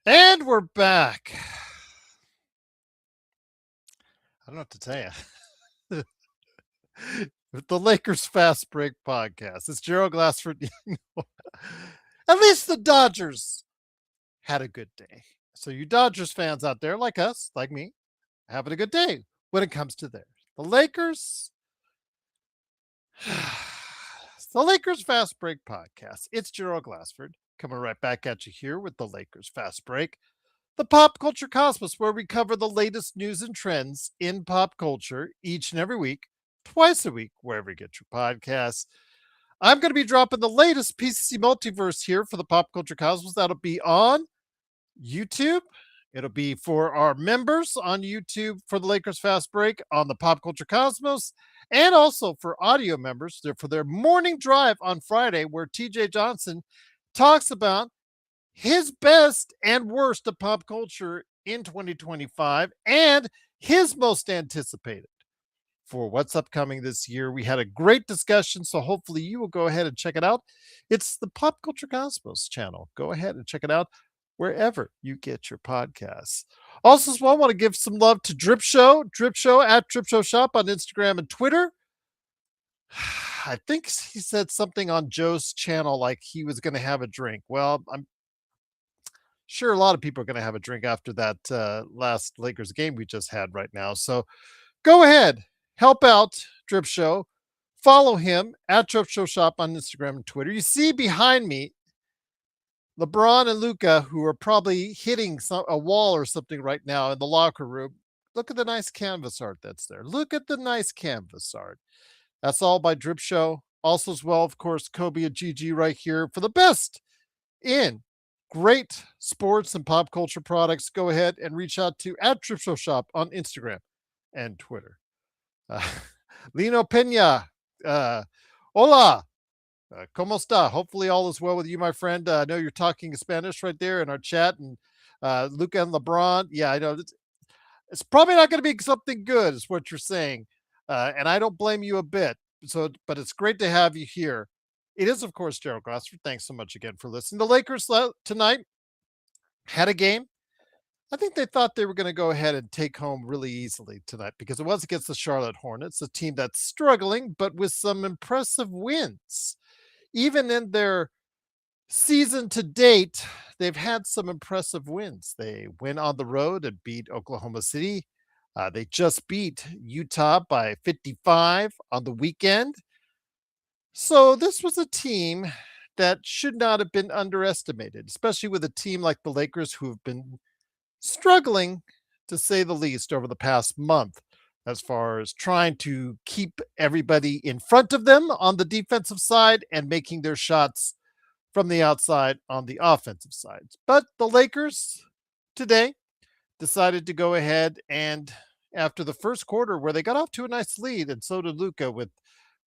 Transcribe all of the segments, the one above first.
And we're back. I don't know what to tell you. With the Lakers Fast Break podcast. It's Gerald Glassford. At least the Dodgers had a good day. So you Dodgers fans out there, like us, like me, having a good day when it comes to theirs. The Lakers. The Lakers Fast Break podcast. It's Gerald Glassford coming right back at you here with the Lakers Fast Break, the pop culture cosmos, where we cover the latest news and trends in pop culture each and every week, twice a week, wherever you get your podcasts. I'm going to be dropping the latest PCC multiverse here for the pop culture cosmos. That'll be on YouTube. It'll be for our members on YouTube for the Lakers Fast Break on the Pop Culture Cosmos, and also for audio members for their morning drive on Friday, where TJ Johnson talks about his best and worst of pop culture in 2025 and his most anticipated for what's upcoming this year. We had a great discussion, so hopefully you will go ahead and check it out. It's the Pop Culture Cosmos channel. Go ahead and check it out wherever you get your podcasts. Also, as well, I want to give some love to Drip Show at Drip Show Shop on Instagram and Twitter. I think he said something on Joe's channel like he was going to have a drink. Well, I'm sure a lot of people are going to have a drink after that last Lakers game we just had right now. So go ahead, help out Drip Show. Follow him at Drip Show Shop on Instagram and Twitter. You see behind me LeBron and Luca, who are probably hitting a wall or something right now in the locker room. Look at the nice canvas art that's there. Look at the nice canvas art. That's all by Drip Show. Also, as well, of course, Kobe and Gigi right here for the best in great sports and pop culture products. Go ahead and reach out to at Drip Show Shop on Instagram and Twitter. Uh, Lino Pena, hola. ¿Cómo está? Hopefully all is well with you, my friend. I know you're talking Spanish right there in our chat. And Luca and LeBron, yeah, I know. It's probably not going to be something good, is what you're saying. And I don't blame you a bit. So, but it's great to have you here. It is, of course, Gerald Glassford. Thanks so much again for listening. The Lakers tonight had a game. I think they thought they were going to go ahead and take home really easily tonight because it was against the Charlotte Hornets, a team that's struggling, but with some impressive wins. Even in their season to date, they've had some impressive wins. They went on the road and beat Oklahoma City. They just beat Utah by 55 on the weekend. So this was a team that should not have been underestimated, especially with a team like the Lakers, who have been struggling, to say the least, over the past month, as far as trying to keep everybody in front of them on the defensive side and making their shots from the outside on the offensive side. But the Lakers today decided to go ahead and, after the first quarter, where they got off to a nice lead, and so did Luca with,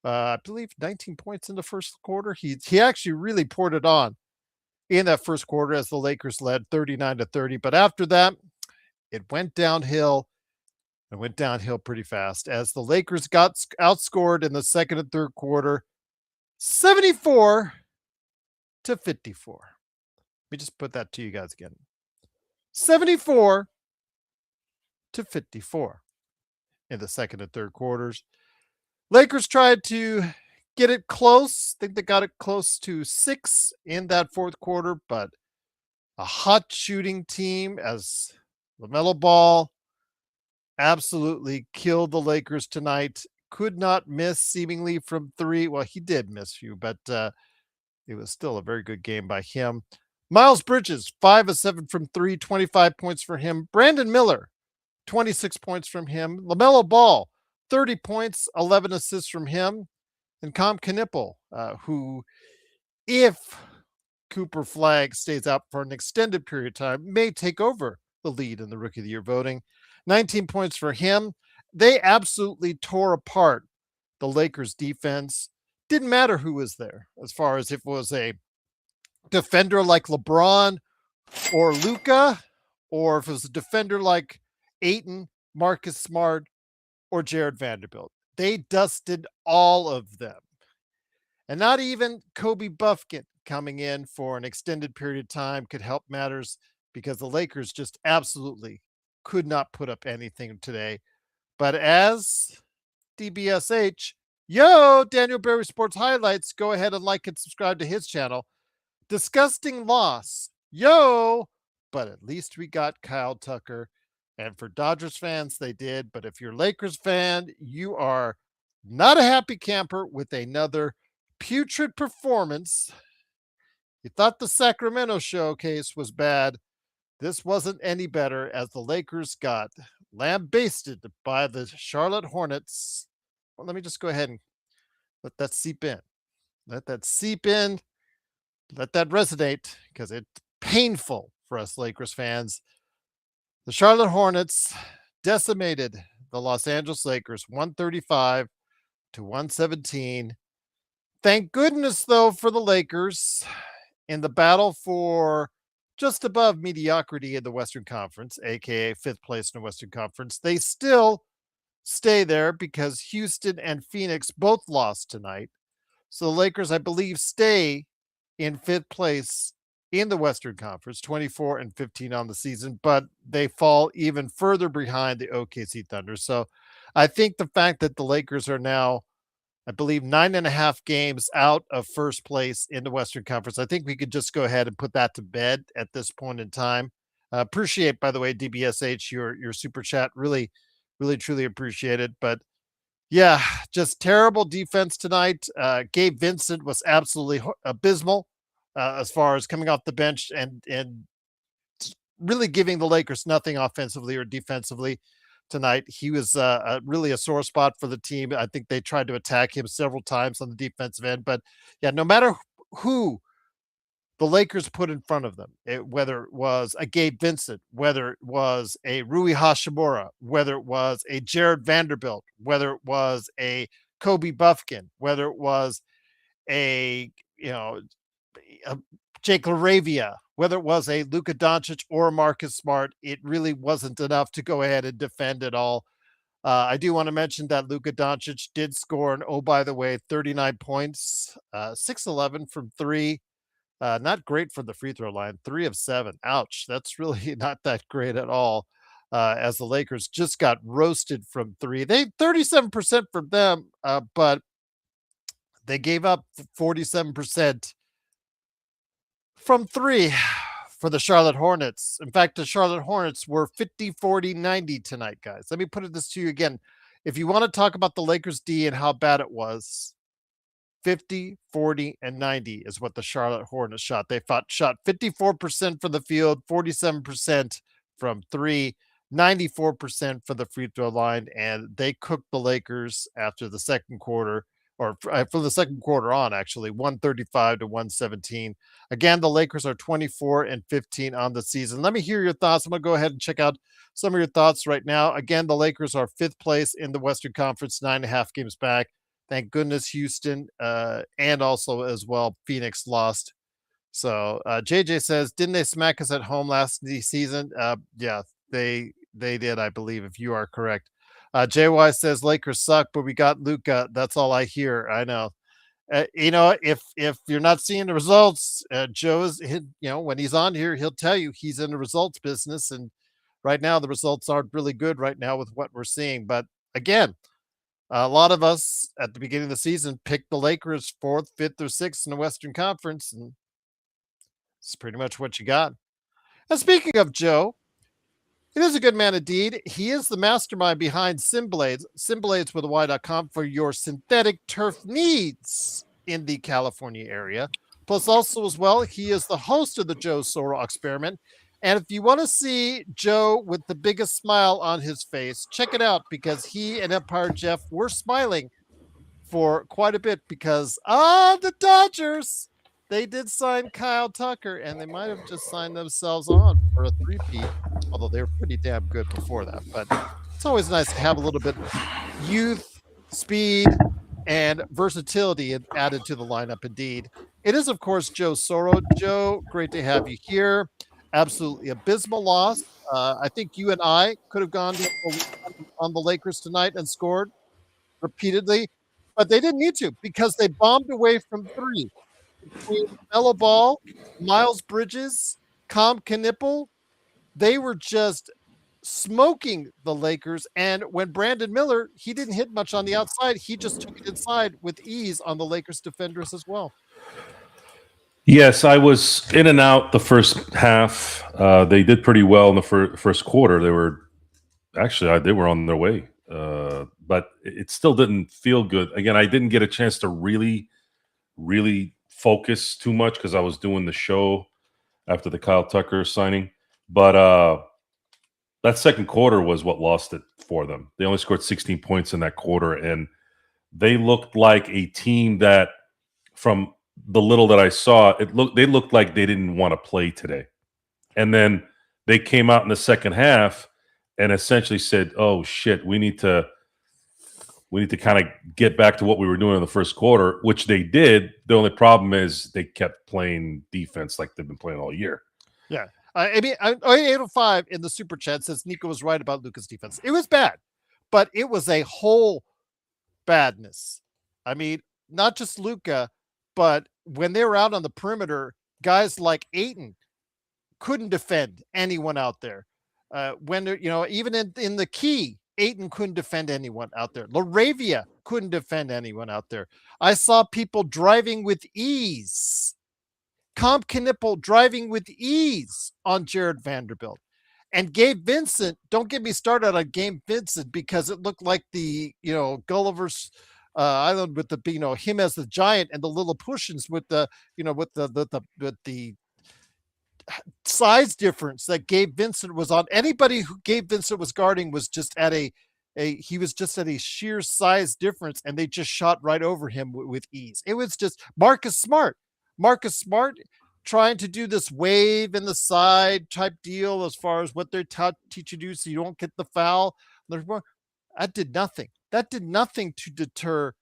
I believe, 19 points in the first quarter. He actually really poured it on in that first quarter as the Lakers led 39-30. But after that, it went downhill. It went downhill pretty fast as the Lakers got outscored in the second and third quarter, 74-54. Let me just put that to you guys again. 74-54 in the second and third quarters. Lakers tried to get it close. I think they got it close to 6 in that fourth quarter, but a hot shooting team as LaMelo Ball absolutely killed the Lakers tonight. Could not miss seemingly from 3. Well, he did miss a few, but it was still a very good game by him. Miles Bridges, 5 of 7 from 3, 25 points for him. Brandon Miller, 26 points from him. LaMelo Ball, 30 points, 11 assists from him. And Com Knipple, who, if Cooper Flagg stays out for an extended period of time, may take over the lead in the Rookie of the Year voting. 19 points for him. They absolutely tore apart the Lakers defense. Didn't matter who was there, as far as if it was a defender like LeBron or Luca, or if it was a defender like Ayton, Marcus Smart, or Jared Vanderbilt. They dusted all of them. And not even Kobe Buffkin coming in for an extended period of time could help matters because the Lakers just absolutely could not put up anything today. But as DBSH, yo, Daniel Berry Sports Highlights, go ahead and like and subscribe to his channel. Disgusting loss, yo, but at least we got Kyle Tucker. And for Dodgers fans, they did. But if you're a Lakers fan, you are not a happy camper with another putrid performance. You thought the Sacramento showcase was bad. This wasn't any better as the Lakers got lambasted by the Charlotte Hornets. Well, let me just go ahead and let that seep in. Let that seep in. Let that resonate because it's painful for us Lakers fans. The Charlotte Hornets decimated the Los Angeles Lakers 135 to 117. Thank goodness, though, for the Lakers in the battle for just above mediocrity in the Western Conference, aka fifth place in the Western Conference. They still stay there because Houston and Phoenix both lost tonight. So the Lakers, I believe, stay in fifth place in the Western Conference, 24 and 15 on the season, but they fall even further behind the OKC Thunder. So I think the fact that the Lakers are now, I believe, 9.5 games out of first place in the Western Conference, I think we could just go ahead and put that to bed at this point in time. Appreciate, by the way, DBSH, your super chat. Really, really, truly appreciate it. But yeah, just terrible defense tonight. Gabe Vincent was absolutely abysmal as far as coming off the bench and really giving the Lakers nothing offensively or defensively tonight. He was really a sore spot for the team. I think they tried to attack him several times on the defensive end. But yeah, no matter who the Lakers put in front of them, whether it was a Gabe Vincent, whether it was a Rui Hashimura, whether it was a Jared Vanderbilt, whether it was a Kobe Buffkin, whether it was a, a Jake LaRavia, whether it was a Luka Doncic or a Marcus Smart, it really wasn't enough to go ahead and defend it all. I do want to mention that Luka Doncic did score, and oh, by the way, 39 points, 6-11 from three. Not great for the free throw line, 3 of 7. Ouch. That's really not that great at all. As the Lakers just got roasted from three. They 37% from them, but they gave up 47% from three for the Charlotte Hornets. In fact, the Charlotte Hornets were 50, 40, 90 tonight, guys. Let me put this to you again. If you want to talk about the Lakers D and how bad it was, 50, 40, and 90 is what the Charlotte Hornets shot. They shot 54% from the field, 47% from three, 94% for the free throw line, and they cooked the Lakers after the second quarter, or from the second quarter on, actually, 135 to 117. Again, the Lakers are 24 and 15 on the season. Let me hear your thoughts. I'm going to go ahead and check out some of your thoughts right now. Again, the Lakers are fifth place in the Western Conference, 9.5 games back. Thank goodness Houston and also as well Phoenix lost. So JJ says, didn't they smack us at home last season? Yeah, they did, I believe, if you are correct. JY says Lakers suck, but we got Luka. That's all I hear. I know. If you're not seeing the results, Joe's, when he's on here, he'll tell you he's in the results business. And right now, the results aren't really good right now with what we're seeing. But again, a lot of us at the beginning of the season picked the Lakers 4th, 5th, or 6th in the Western Conference, and it's pretty much what you got. And speaking of Joe, it is a good man indeed. He is the mastermind behind Simblades, Simblades with a Y.com for your synthetic turf needs in the California area. Plus, also as well, he is the host of the Joe Soro Experiment. And if you want to see Joe with the biggest smile on his face, check it out because he and Empire Jeff were smiling for quite a bit because, the Dodgers, they did sign Kyle Tucker and they might have just signed themselves on for a three-peat, although they were pretty damn good before that. But it's always nice to have a little bit of youth, speed, and versatility added to the lineup indeed. It is, of course, Joe Soro. Joe, great to have you here. Absolutely abysmal loss. I think you and I could have gone on the Lakers tonight and scored repeatedly, but they didn't need to because they bombed away from three. Between Melo Ball, Miles Bridges, Com Knipple, they were just smoking the Lakers. And when Brandon Miller, he didn't hit much on the outside. He just took it inside with ease on the Lakers defenders as well. Yes, I was in and out the first half. They did pretty well in the first quarter. They were they were on their way, but it still didn't feel good. Again, I didn't get a chance to really focus too much because I was doing the show after the Kyle Tucker signing. But that second quarter was what lost it for them. They only scored 16 points in that quarter, and they looked like a team that, from the little that I saw, they looked like they didn't want to play today. And then they came out in the second half and essentially said, "Oh shit, we need to kind of get back to what we were doing in the first quarter," which they did. The only problem is they kept playing defense like they've been playing all year. Yeah. I mean, 805 in the super chat says Nico was right about Luka's defense. It was bad, but it was a whole badness. I mean, not just Luka, but when they were out on the perimeter, guys like Ayton couldn't defend anyone out there. When even in the key, Ayton couldn't defend anyone out there. Laravia couldn't defend anyone out there. I saw people driving with ease. Comp Knipple driving with ease on Jared Vanderbilt. And Gabe Vincent, don't get me started on Gabe Vincent because it looked like the, Gulliver's Island with the, him as the giant and the Lilliputians with the, with the size difference that Gabe Vincent was on. Anybody who Gabe Vincent was guarding was just at he was just at a sheer size difference, and they just shot right over him with ease. It was just Marcus Smart trying to do this wave in the side type deal as far as what they're teach you to do so you don't get the foul. That did nothing. That did nothing to deter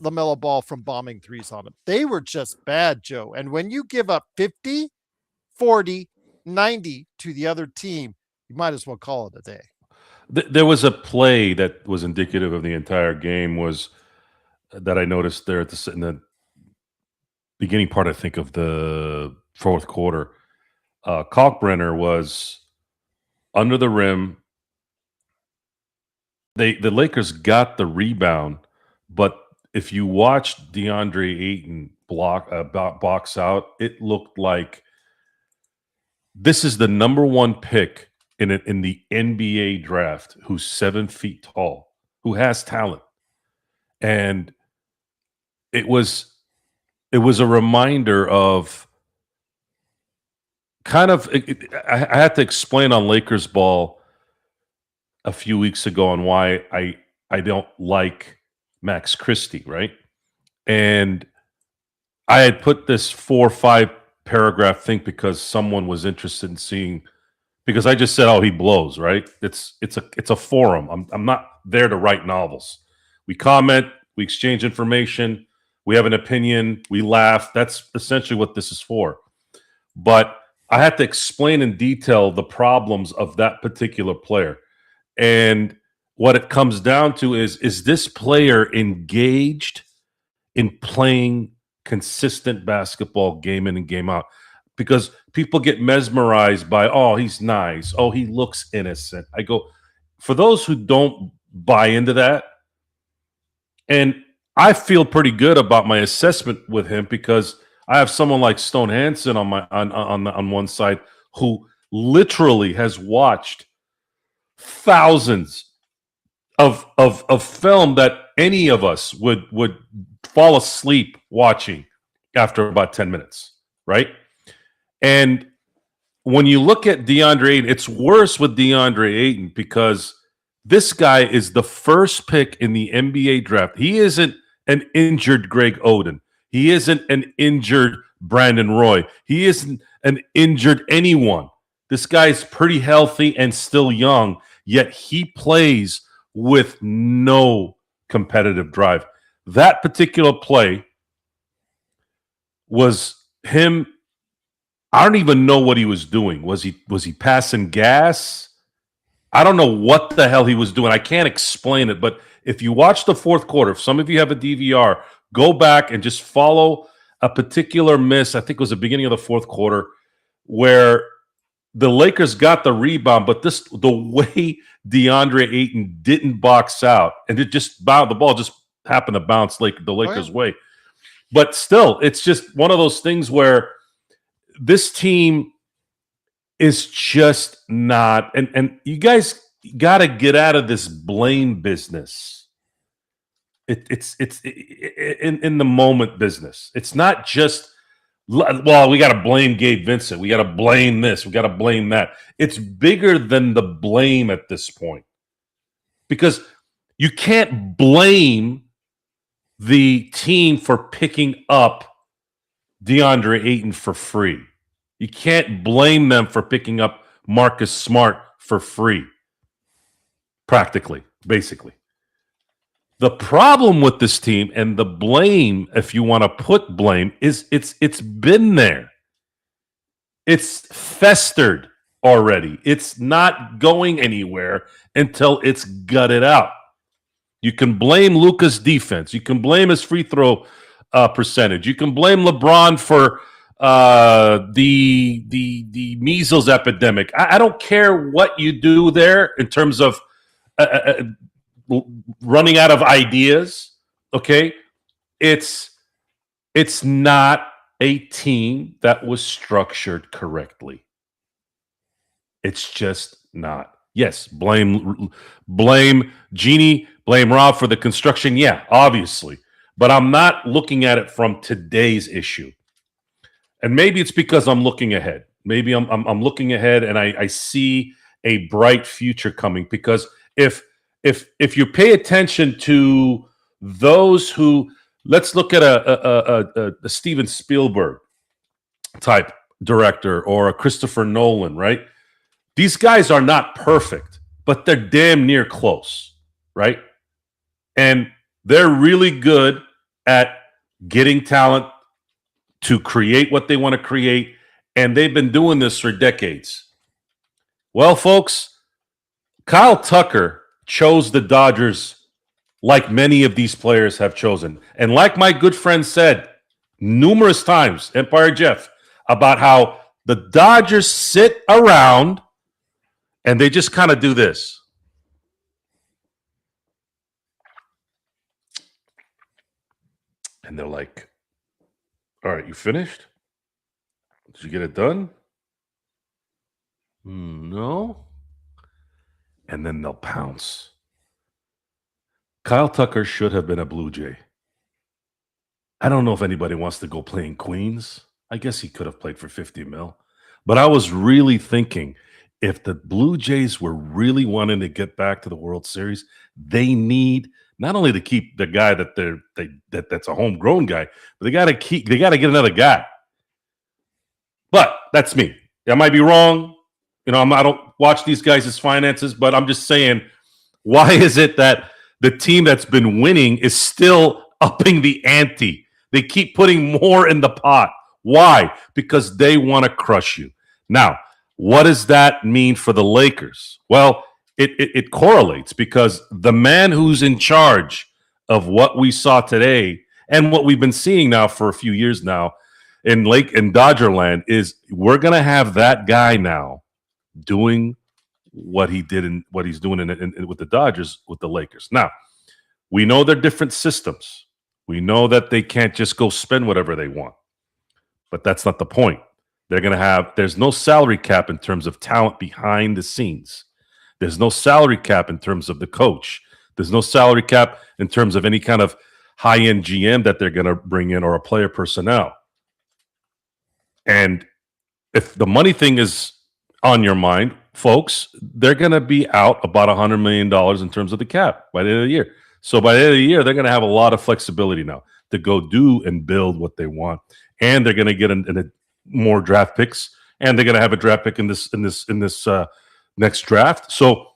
LaMelo Ball from bombing threes on him. They were just bad, Joe. And when you give up 50, 40, 90 to the other team, you might as well call it a day. There was a play that was indicative of the entire game that I noticed there in the beginning part, I think, of the fourth quarter. Kalkbrenner was under the rim. The Lakers got the rebound, but if you watched DeAndre Ayton box out, it looked like this is the number one pick in the NBA draft who's 7 feet tall, who has talent. And it was a reminder of kind of I had to explain on Lakers ball a few weeks ago on why I don't like Max Christie, right? And I had put this 4 or 5 paragraph thing because someone was interested in seeing, because I just said, "Oh, he blows," right? It's a forum. I'm not there to write novels. We comment, we exchange information, we have an opinion, we laugh. That's essentially what this is for. But I had to explain in detail the problems of that particular player. And what it comes down to is this player engaged in playing consistent basketball game in and game out? Because people get mesmerized by, "Oh, he's nice. Oh, he looks innocent." I go, for those who don't buy into that, and I feel pretty good about my assessment with him because I have someone like Stone Hansen on one side who literally has watched thousands of film that any of us would fall asleep watching after about 10 minutes, right? And when you look at DeAndre Ayton, it's worse with DeAndre Ayton because this guy is the first pick in the NBA draft. He isn't an injured Greg Oden. He isn't an injured Brandon Roy. He isn't an injured anyone. This guy's pretty healthy and still young, yet he plays with no competitive drive. That particular play was him. I don't even know what he was doing. Was he passing gas? I don't know what the hell he was doing. I can't explain it. But if you watch the fourth quarter, if some of you have a DVR, go back and just follow a particular miss. I think it was the beginning of the fourth quarter where the Lakers got the rebound, but the way DeAndre Ayton didn't box out, and it just the ball just happened to bounce the Lakers' way. But still, it's just one of those things where this team is just not, and you guys got to get out of this blame business. It's in the moment business. It's not just, well, we got to blame Gabe Vincent. We got to blame this. We got to blame that. It's bigger than the blame at this point, because you can't blame the team for picking up DeAndre Ayton for free. You can't blame them for picking up Marcus Smart for free. Practically, basically. The problem with this team, and the blame, if you want to put blame, is it's been there. It's festered already. It's not going anywhere until it's gutted out. You can blame Luka's defense. You can blame his free throw percentage. You can blame LeBron for the measles epidemic. I don't care what you do there in terms of running out of ideas. Okay, it's not a team that was structured correctly. It's just not. Yes, blame Jeannie, blame Rob for the construction. Yeah, obviously. But I'm not looking at it from today's issue. And maybe it's because I'm looking ahead. Maybe I'm looking ahead, and I see a bright future coming. Because if you pay attention to those who, let's look at a Steven Spielberg type director or a Christopher Nolan, right? These guys are not perfect, but they're damn near close, right? And they're really good at getting talent to create what they want to create, and they've been doing this for decades. Well, folks, Kyle Tucker chose the Dodgers like many of these players have chosen. And like my good friend said numerous times, Empire Jeff, about how the Dodgers sit around and they just kind of do this. And they're like, all right, you finished? Did you get it done? No. And then they'll pounce. Kyle Tucker should have been a Blue Jay. I don't know if anybody wants to go play in Queens. I guess he could have played for $50 million. But I was really thinking, if the Blue Jays were really wanting to get back to the World Series, they need not only to keep the guy that's a homegrown guy, but they got to get another guy. But that's me. I might be wrong. You know, I don't watch these guys' finances, but I'm just saying, why is it that the team that's been winning is still upping the ante? They keep putting more in the pot. Why? Because they want to crush you. Now, what does that mean for the Lakers? Well, it correlates, because the man who's in charge of what we saw today and what we've been seeing now for a few years now in Dodgerland is, we're going to have that guy now doing what he did and what he's doing with the Dodgers with the Lakers. Now, we know they're different systems. We know that they can't just go spend whatever they want. But that's not the point. There's no salary cap in terms of talent behind the scenes. There's no salary cap in terms of the coach. There's no salary cap in terms of any kind of high-end GM that they're going to bring in, or a player personnel. And if the money thing is on your mind, folks, they're going to be out about $100 million in terms of the cap by the end of the year. So by the end of the year, they're going to have a lot of flexibility now to go do and build what they want. And they're going to get more draft picks, and they're going to have a draft pick in this next draft. So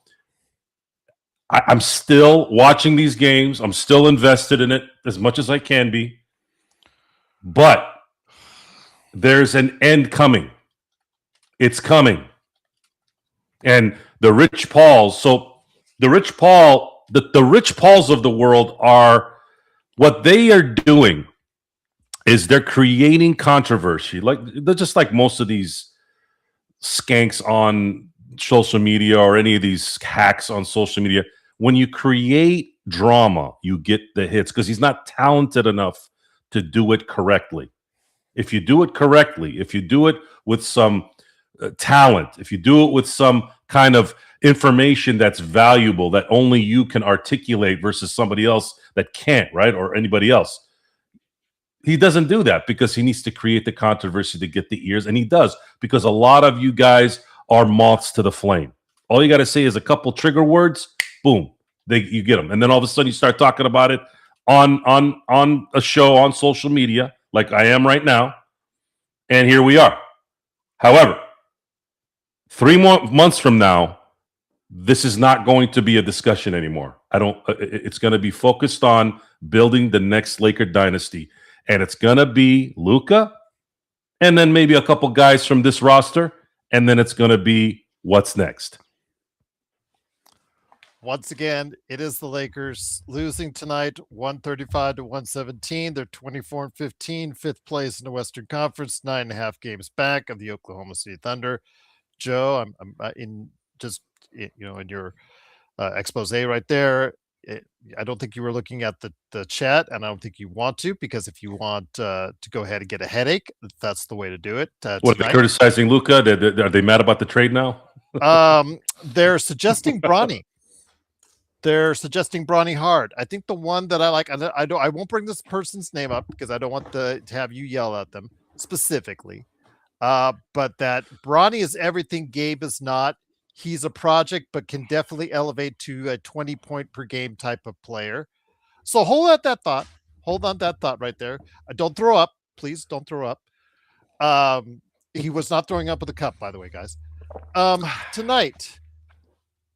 I'm still watching these games. I'm still invested in it as much as I can be. But there's an end coming. It's coming. And the Rich Pauls, the Rich Pauls of the world are, what they are doing is they're creating controversy. They're just like most of these skanks on social media or any of these hacks on social media. When you create drama, you get the hits because he's not talented enough to do it correctly. If you do it correctly, if you do it with some talent, if you do it with some kind of information that's valuable that only you can articulate versus somebody else that can't, right? Or anybody else. He doesn't do that because he needs to create the controversy to get the ears, and he does because a lot of you guys are moths to the flame. All you got to say is a couple trigger words, boom, you get them, and then all of a sudden you start talking about it on a show on social media, like I am right now, and here we are. However, 3 more months from now, this is not going to be a discussion anymore. It's going to be focused on building the next Laker dynasty. And it's going to be Luka and then maybe a couple guys from this roster. And then it's going to be what's next. Once again, it is the Lakers losing tonight, 135-117. They're 24-15, fifth place in the Western Conference, 9.5 games back of the Oklahoma City Thunder. Joe, I'm in just, in your expose right there. I don't think you were looking at the chat, and I don't think you want to, because if you want to go ahead and get a headache, that's the way to do it. What, are they criticizing Luka? Are they mad about the trade now? They're suggesting Bronny. They're suggesting Bronny Hard. I think the one that I like, I won't bring this person's name up because I don't want to have you yell at them specifically. But that Bronny is everything Gabe is not. He's a project, but can definitely elevate to a 20-point per game type of player. So hold on that thought. Hold on that thought right there. Don't throw up. Please don't throw up. He was not throwing up with the cup, by the way, guys. Tonight,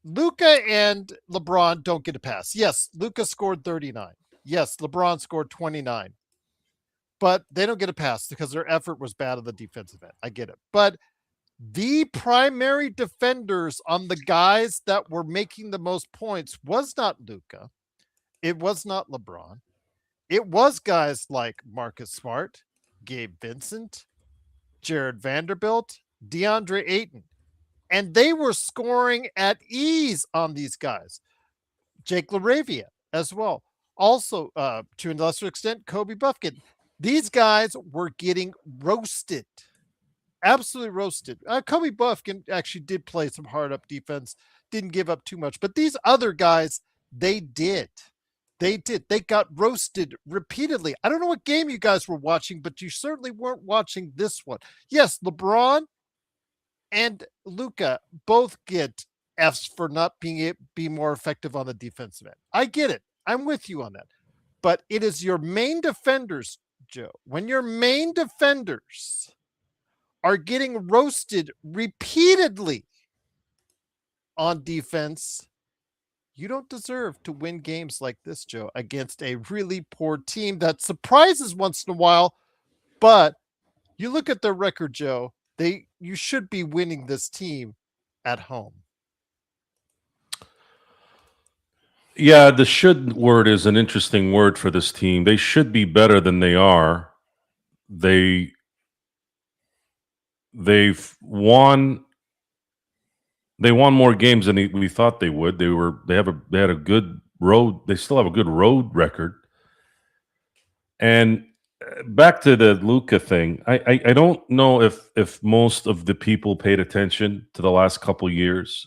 Luka and LeBron don't get a pass. Yes, Luka scored 39. Yes, LeBron scored 29. But they don't get a pass because their effort was bad on the defensive end. I get it. But the primary defenders on the guys that were making the most points was not Luka. It was not LeBron. It was guys like Marcus Smart, Gabe Vincent, Jared Vanderbilt, DeAndre Ayton. And they were scoring at ease on these guys. Jake LaRavia as well. Also, to a lesser extent, Kobe Buffkin. These guys were getting roasted. Absolutely roasted. Kobe Buffkin actually did play some hard up defense, didn't give up too much, but these other guys, they did. They got roasted repeatedly. I don't know what game you guys were watching, but you certainly weren't watching this one. Yes, LeBron and Luka both get Fs for not be more effective on the defensive end. I get it. I'm with you on that. But it is your main defenders, Joe. When your main defenders are getting roasted repeatedly on defense, you don't deserve to win games like this, Joe, against a really poor team that surprises once in a while. But you look at their record, Joe, you should be winning this team at home. Yeah, the should word is an interesting word for this team. They should be better than they are. They've won more games than we thought they would. They had a good road. They still have a good road record. And back to the Luka thing, I don't know if most of the people paid attention to the last couple years.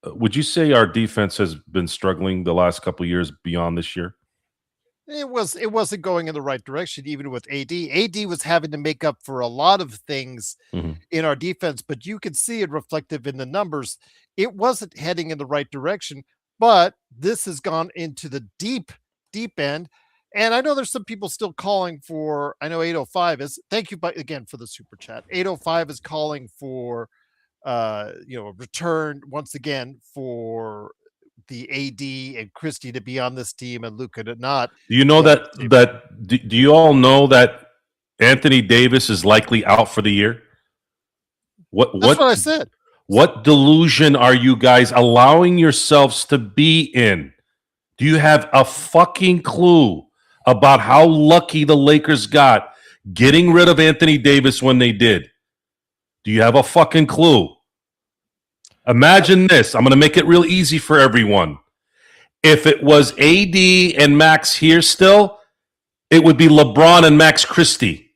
Would you say our defense has been struggling the last couple years beyond this year? It wasn't going in the right direction, even with AD. AD was having to make up for a lot of things in our defense, but you could see it reflective in the numbers. It wasn't heading in the right direction, but this has gone into the deep end. And I know there's some people still calling for, I know 805 is, thank you again for the super chat. 805 is calling for, a return once again for the AD and Christie to be on this team and Luka to not. Do you know do you all know that Anthony Davis is likely out for the year? That's what I said. What delusion are you guys allowing yourselves to be in? Do you have a fucking clue about how lucky the Lakers got getting rid of Anthony Davis when they did? Do you have a fucking clue? Imagine this. I'm going to make it real easy for everyone. If it was AD and Max here still, it would be LeBron and Max Christie.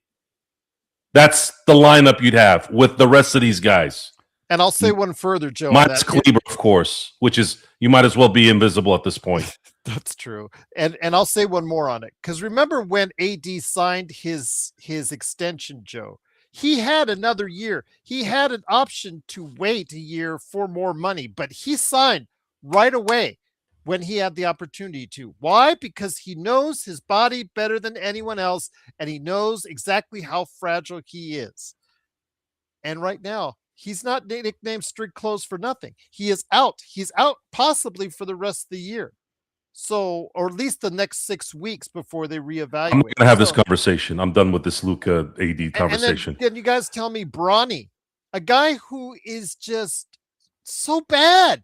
That's the lineup you'd have with the rest of these guys. And I'll say one further, Joe. Minus Kleber, of course, which is you might as well be invisible at this point. That's true. And I'll say one more on it. Because remember when AD signed his extension, Joe? He had another year. He had an option to wait a year for more money, but he signed right away when he had the opportunity to. Why? Because he knows his body better than anyone else, and he knows exactly how fragile he is. And right now, he's not nicknamed Street Clothes for nothing. He is out. He's out possibly for the rest of the year. So, or at least the next 6 weeks before they reevaluate. I'm going to have this conversation. I'm done with this Luka AD conversation. And then you guys tell me Bronny, a guy who is just so bad.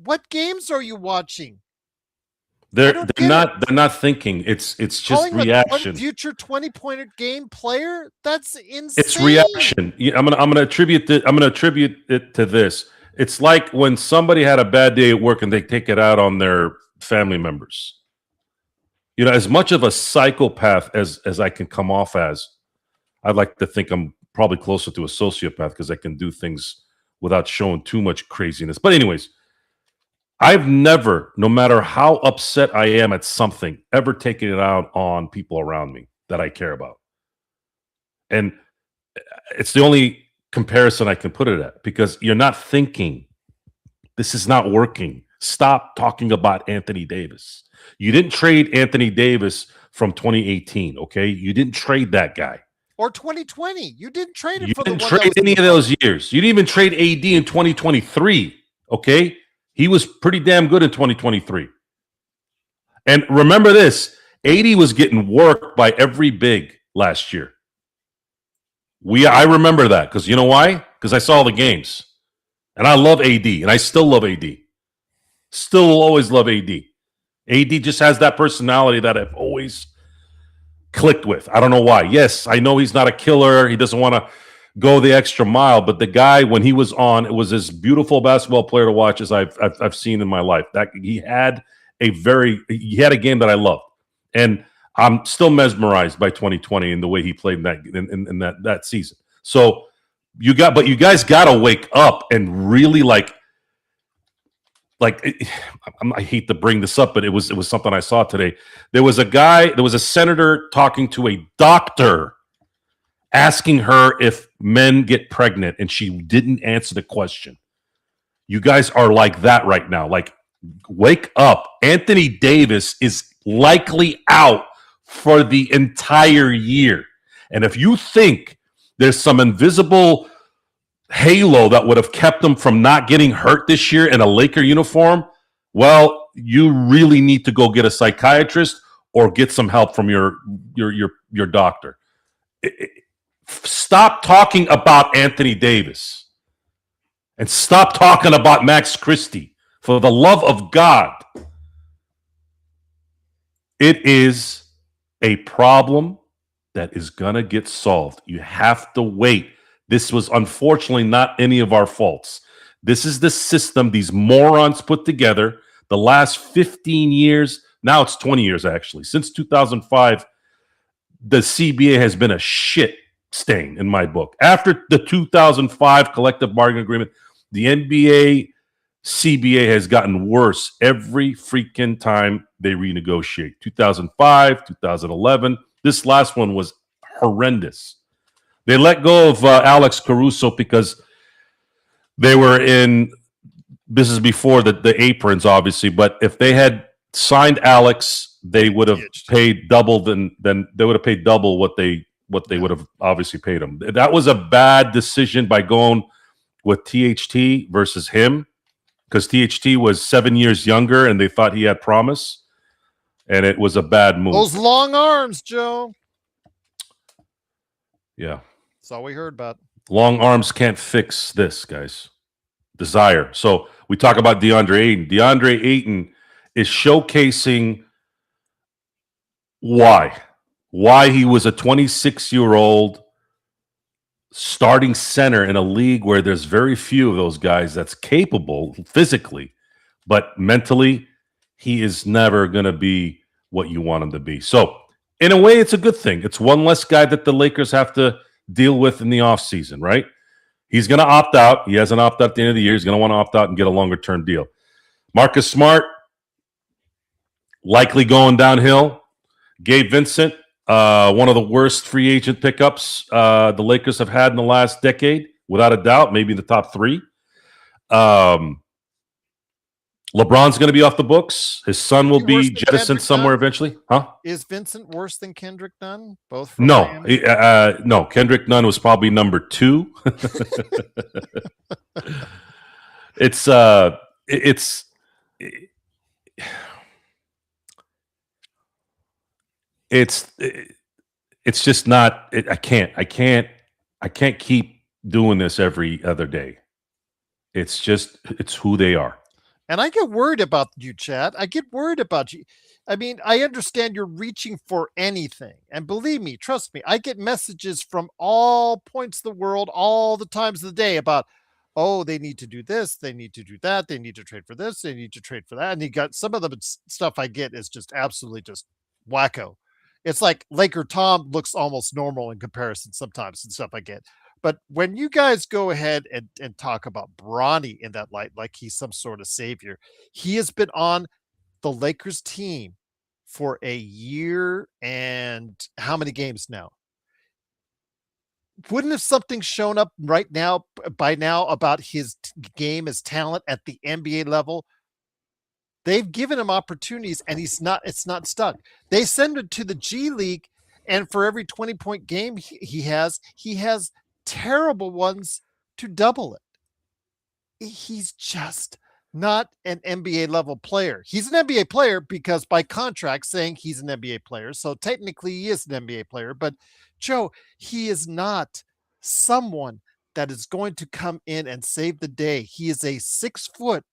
What games are you watching? They're not thinking. It's just Calling reaction. A future 20-point game player? That's insane. It's reaction. I'm gonna attribute it to this. It's like when somebody had a bad day at work and they take it out on their family members. You know, as much of a psychopath as I can come off as, I'd like to think I'm probably closer to a sociopath because I can do things without showing too much craziness. But anyways, I've never, no matter how upset I am at something, ever taken it out on people around me that I care about. And it's the only comparison I can put it at because you're not thinking. This is not working. Stop talking about Anthony Davis. You didn't trade Anthony Davis from 2018, okay? You didn't trade that guy. Or 2020. You didn't trade him you for the one. You didn't trade any of those years. You didn't even trade AD in 2023, okay? He was pretty damn good in 2023. And remember this, AD was getting worked by every big last year. I remember that because you know why? Because I saw the games. And I love AD, and I still love AD. Still will always love AD. AD just has that personality that I've always clicked with. I don't know why. Yes, I know he's not a killer. He doesn't want to go the extra mile, but the guy, when he was on, it was as beautiful basketball player to watch as I've seen in my life. That he had a game that I loved, and I'm still mesmerized by 2020 and the way he played in that season. So you guys got to wake up and really I hate to bring this up, but it was something I saw today. There was a senator talking to a doctor asking her if men get pregnant, and she didn't answer the question. You guys are like that right now. Like, wake up. Anthony Davis is likely out for the entire year. And if you think there's some invisible halo that would have kept him from not getting hurt this year in a Laker uniform, well, you really need to go get a psychiatrist or get some help from your doctor. Stop talking about Anthony Davis and stop talking about Max Christie. For the love of God, it is a problem that is going to get solved. You have to wait. This was unfortunately not any of our faults. This is the system these morons put together the last 15 years. Now it's 20 years, actually. Since 2005, the CBA has been a shit stain in my book. After the 2005 collective bargaining agreement, the NBA CBA has gotten worse every freaking time they renegotiate. 2005, 2011. This last one was horrendous. They let go of Alex Caruso because they were in, this is before the aprons, obviously, but if they had signed Alex, they would have paid double then they would have paid double what they would have obviously paid him. That was a bad decision by going with THT versus him, because THT was 7 years younger and they thought he had promise, and it was a bad move. Those long arms, Joe. Yeah. That's all we heard about. Long arms can't fix this, guys. Desire. So we talk about DeAndre Ayton. DeAndre Ayton is showcasing why he was a 26-year-old starting center in a league where there's very few of those guys that's capable physically, but mentally, he is never going to be what you want him to be. So, in a way, it's a good thing. It's one less guy that the Lakers have to deal with in the offseason, right? He's going to opt out. He hasn't opted out at the end of the year. He's going to want to opt out and get a longer-term deal. Marcus Smart, likely going downhill. Gabe Vincent, one of the worst free agent pickups the Lakers have had in the last decade, without a doubt, maybe the top three. LeBron's going to be off the books. His son will be jettisoned somewhere eventually. Huh? Is Vincent worse than Kendrick Nunn? Both from Miami? No. Kendrick Nunn was probably number 2. It's just not. I can't keep doing this every other day. It's who they are. And I get worried about you, Chad. I get worried about you. I mean, I understand you're reaching for anything. And believe me, trust me, I get messages from all points of the world, all the times of the day about, oh, they need to do this, they need to do that, they need to trade for this, they need to trade for that. And you got some of the stuff I get is just absolutely just wacko. It's like Laker Tom looks almost normal in comparison sometimes and stuff I get. But when you guys go ahead and talk about Bronny in that light, like he's some sort of savior, he has been on the Lakers team for a year and how many games now? Wouldn't have something shown up right now by now about his game, his talent at the NBA level? They've given him opportunities and it's not stuck. They send him to the G League, and for every 20-point game he has terrible ones to double it. He's just not an NBA level player. He's an NBA player because by contract saying he's an NBA player. So technically he is an NBA player, but Joe, he is not someone that is going to come in and save the day. He is a 6 foot,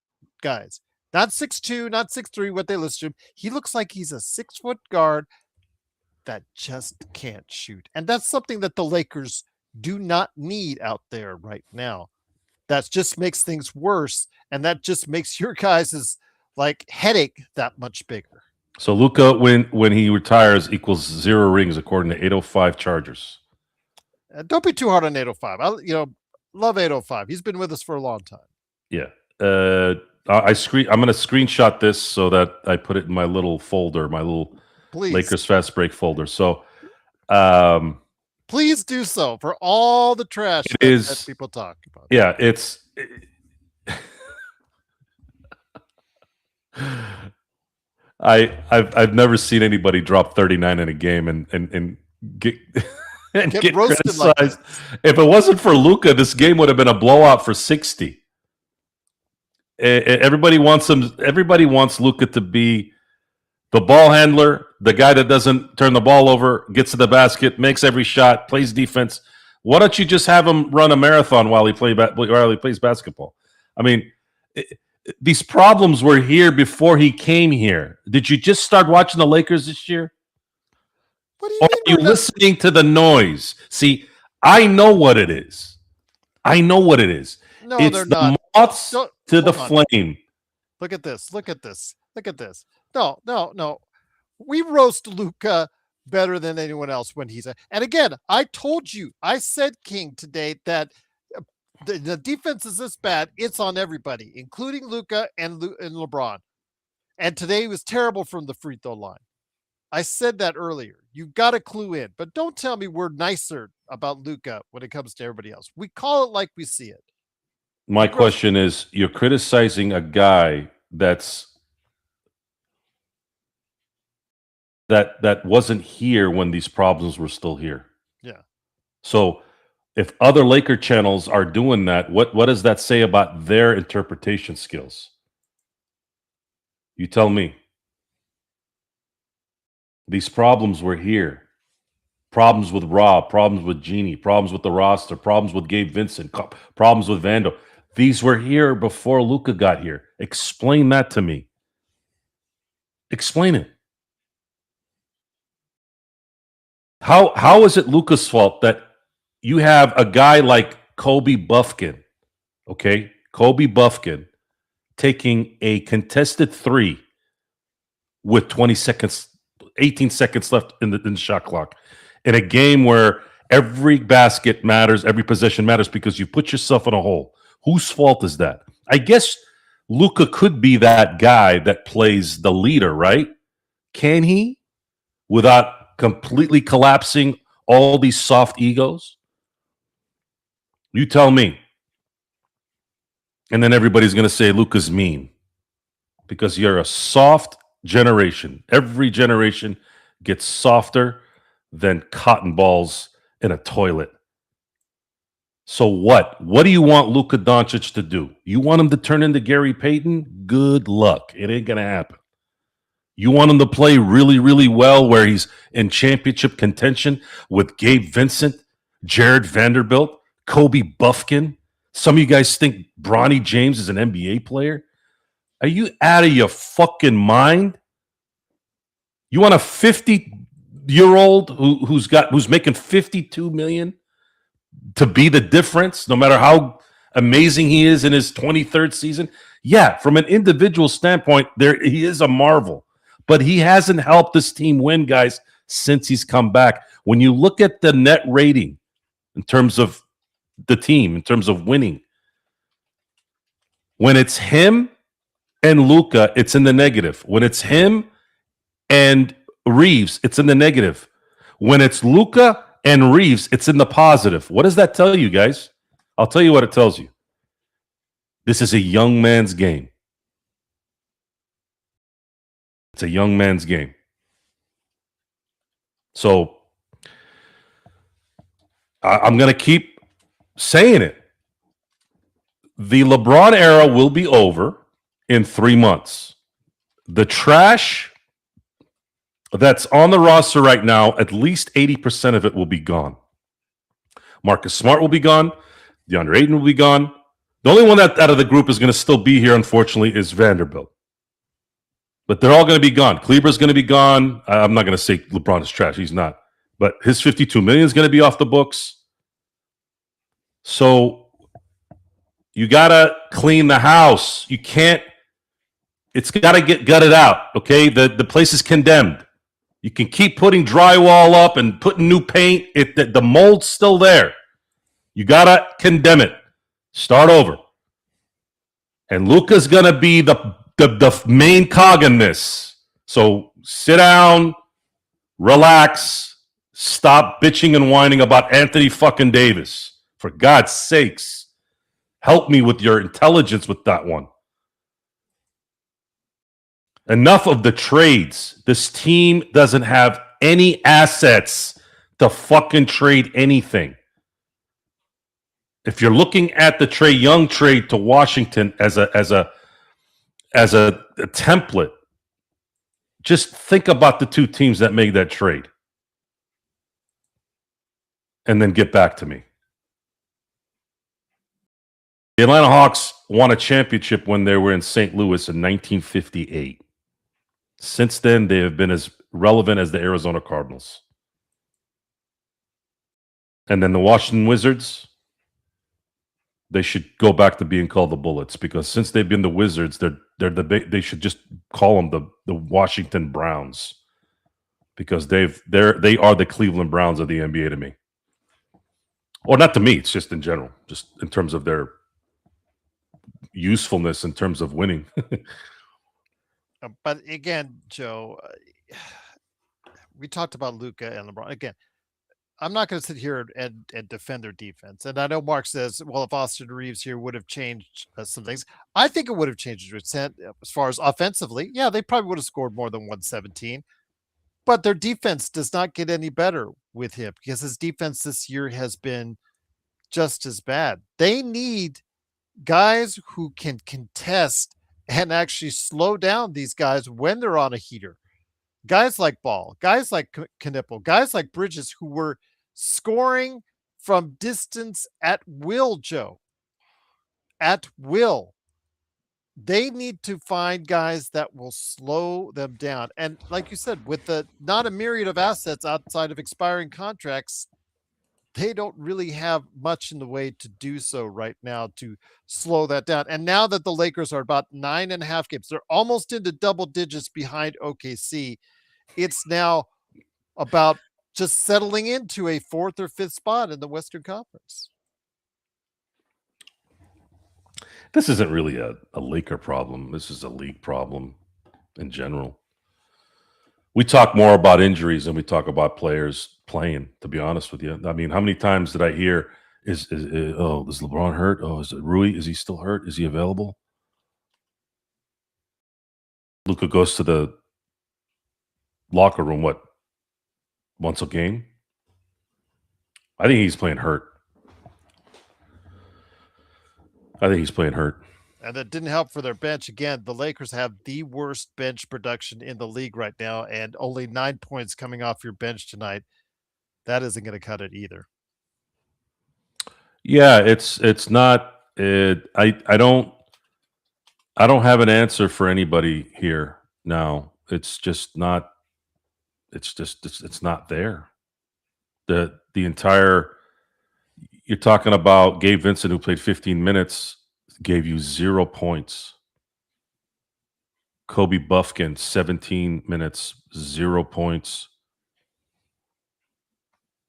guys, not 6'2", not 6'3", what they list him. He looks like he's a 6 foot guard that just can't shoot. And that's something that the Lakers do not need out there right now. That just makes things worse, and that just makes your guys' like headache that much bigger. So Luka, when he retires, equals 0 rings according to 805 Chargers. Don't be too hard on 805. Love 805. He's been with us for a long time. Yeah. I'm going to screenshot this so that I put it in my little folder, my little Lakers Fast Break folder. So, please do so for all the trash that people talk about. Yeah, I've never seen anybody drop 39 in a game and get get criticized. Like if it wasn't for Luka, this game would have been a blowout for 60. Everybody wants Luka to be the ball handler, the guy that doesn't turn the ball over, gets to the basket, makes every shot, plays defense. Why don't you just have him run a marathon while he plays basketball? I mean, these problems were here before he came here. Did you just start watching the Lakers this year? What do you or are you listening to the noise? See, I know what it is. No, it's they're the not. moths to the flame. Look at this. No. We roast Luka better than anyone else when he's and again, I told you, I said, King, today that the defense is this bad, it's on everybody, including Luka and LeBron. And today was terrible from the free throw line. I said that earlier. You've got to clue in, but don't tell me we're nicer about Luka when it comes to everybody else. We call it like we see it. My question is, you're criticizing a guy that wasn't here when these problems were still here. Yeah. So if other Laker channels are doing that, what does that say about their interpretation skills? You tell me. These problems were here. Problems with Rob, problems with Jeannie, problems with the roster, problems with Gabe Vincent, problems with Vando. These were here before Luka got here. Explain that to me. Explain it. How is it Luka's fault that you have a guy like Kobe Buffkin, okay? Kobe Buffkin taking a contested three with 20 seconds, 18 seconds left in the shot clock in a game where every basket matters, every possession matters because you put yourself in a hole. Whose fault is that? I guess Luka could be that guy that plays the leader, right? Can he? Without completely collapsing all these soft egos? You tell me. And then everybody's going to say Luka's mean because you're a soft generation. Every generation gets softer than cotton balls in a toilet. So what? What do you want Luka Doncic to do? You want him to turn into Gary Payton? Good luck. It ain't going to happen. You want him to play really, really well where he's in championship contention with Gabe Vincent, Jared Vanderbilt, Kobe Buffkin. Some of you guys think Bronny James is an NBA player? Are you out of your fucking mind? You want a 50-year-old who's making $52 million to be the difference, no matter how amazing he is in his 23rd season? Yeah, from an individual standpoint, he is a marvel. But he hasn't helped this team win, guys, since he's come back. When you look at the net rating in terms of the team, in terms of winning, when it's him and Luka, it's in the negative. When it's him and Reeves, it's in the negative. When it's Luka and Reeves, it's in the positive. What does that tell you, guys? I'll tell you what it tells you. This is a young man's game. It's a young man's game. So I'm going to keep saying it. The LeBron era will be over in 3 months. The trash that's on the roster right now, at least 80% of it will be gone. Marcus Smart will be gone. DeAndre Ayton will be gone. The only one that out of the group is going to still be here, unfortunately, is Vanderbilt. But they're all going to be gone. Kleber's going to be gone. I'm not going to say LeBron is trash. He's not. But his $52 million is going to be off the books. So you got to clean the house. You can't. It's got to get gutted out, okay? The place is condemned. You can keep putting drywall up and putting new paint. The mold's still there. You got to condemn it. Start over. And Luka's going to be the main cog in this. So sit down, relax, stop bitching and whining about Anthony fucking Davis. For God's sakes, help me with your intelligence with that one. Enough of the trades. This team doesn't have any assets to fucking trade anything. If you're looking at the Trae Young trade to Washington as a template, just think about the two teams that made that trade and then get back to me. The Atlanta Hawks won a championship when they were in St. Louis in 1958. Since then, they have been as relevant as the Arizona Cardinals. And then the Washington Wizards, they should go back to being called the Bullets, because since they've been the Wizards, they should just call them the Washington Browns, because they are the Cleveland Browns of the NBA to me. Or not to me, it's just in general, just in terms of their usefulness in terms of winning. But again, Joe, we talked about Luka and LeBron. Again, I'm not going to sit here and defend their defense. And I know Mark says, well, if Austin Reeves here would have changed some things, I think it would have changed as far as offensively. Yeah, they probably would have scored more than 117. But their defense does not get any better with him, because his defense this year has been just as bad. They need guys who can contest and actually slow down these guys when they're on a heater. Guys like Ball, guys like Knipple, guys like Bridges, who were scoring from distance at will, Joe. At will. They need to find guys that will slow them down. And like you said, with the not a myriad of assets outside of expiring contracts, they don't really have much in the way to do so right now to slow that down. And now that the Lakers are about 9.5 games, they're almost into double digits behind OKC. It's now about just settling into a fourth or fifth spot in the Western Conference. This isn't really a Laker problem. This is a league problem in general. We talk more about injuries than we talk about players playing, to be honest with you. I mean, how many times did I hear, is LeBron hurt? Oh, is it Rui? Is he still hurt? Is he available? Luka goes to the locker room, what, once a game? I think he's playing hurt. And that didn't help for their bench. Again, the Lakers have the worst bench production in the league right now, and only 9 points coming off your bench tonight. That isn't going to cut it either. Yeah, it's not. I don't have an answer for anybody here now. It's just not. It's not there. The entire. You're talking about Gabe Vincent, who played 15 minutes, gave you 0 points. Kobe Buffkin, 17 minutes, 0 points.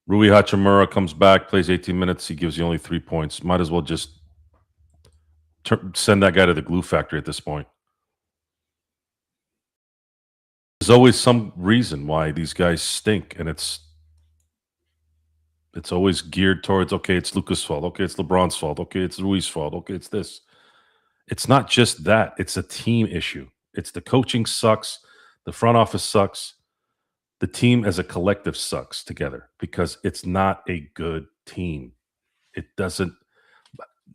Rui Hachimura comes back, plays 18 minutes. He gives you only 3 points. Might as well just send that guy to the glue factory at this point. There's always some reason why these guys stink, and it's always geared towards, okay, it's Luka's fault. Okay, it's LeBron's fault. Okay, it's Rui's fault. Okay, it's this. It's not just that. It's a team issue. It's the coaching sucks. The front office sucks. The team as a collective sucks together because it's not a good team. It doesn't.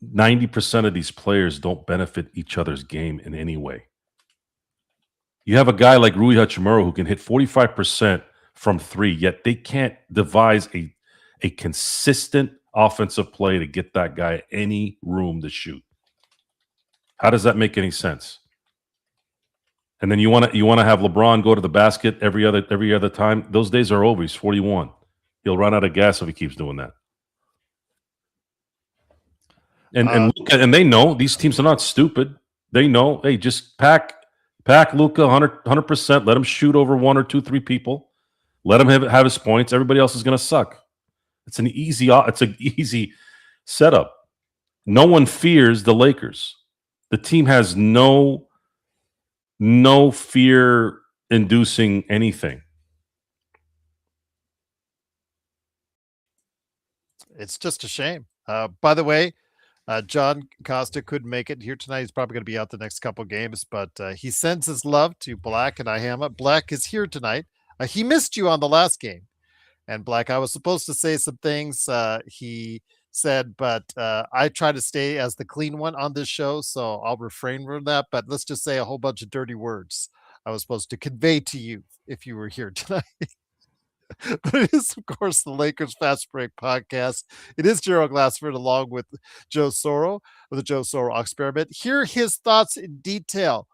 90% of these players don't benefit each other's game in any way. You have a guy like Rui Hachimura who can hit 45% from three, yet they can't devise a consistent offensive play to get that guy any room to shoot. How does that make any sense? And then you want to have LeBron go to the basket every other time. Those days are over. He's 41. He'll run out of gas if he keeps doing that. And they know these teams are not stupid. They know, hey, just pack Luka 100%. Let him shoot over 1 or 2, 3 people. Let him have his points. Everybody else is going to suck. It's an easy setup. No one fears the Lakers. The team has no fear-inducing anything. It's just a shame. By the way, John Costa couldn't make it here tonight. He's probably going to be out the next couple games, but he sends his love to Black and Ihama. Black is here tonight. He missed you on the last game. And Black, I was supposed to say some things he said, but I try to stay as the clean one on this show, so I'll refrain from that. But let's just say a whole bunch of dirty words I was supposed to convey to you if you were here tonight. But it is, of course, the Lakers Fast Break podcast. It is Gerald Glassford along with Joe Soro of the Joe Soro Experiment. Hear his thoughts in detail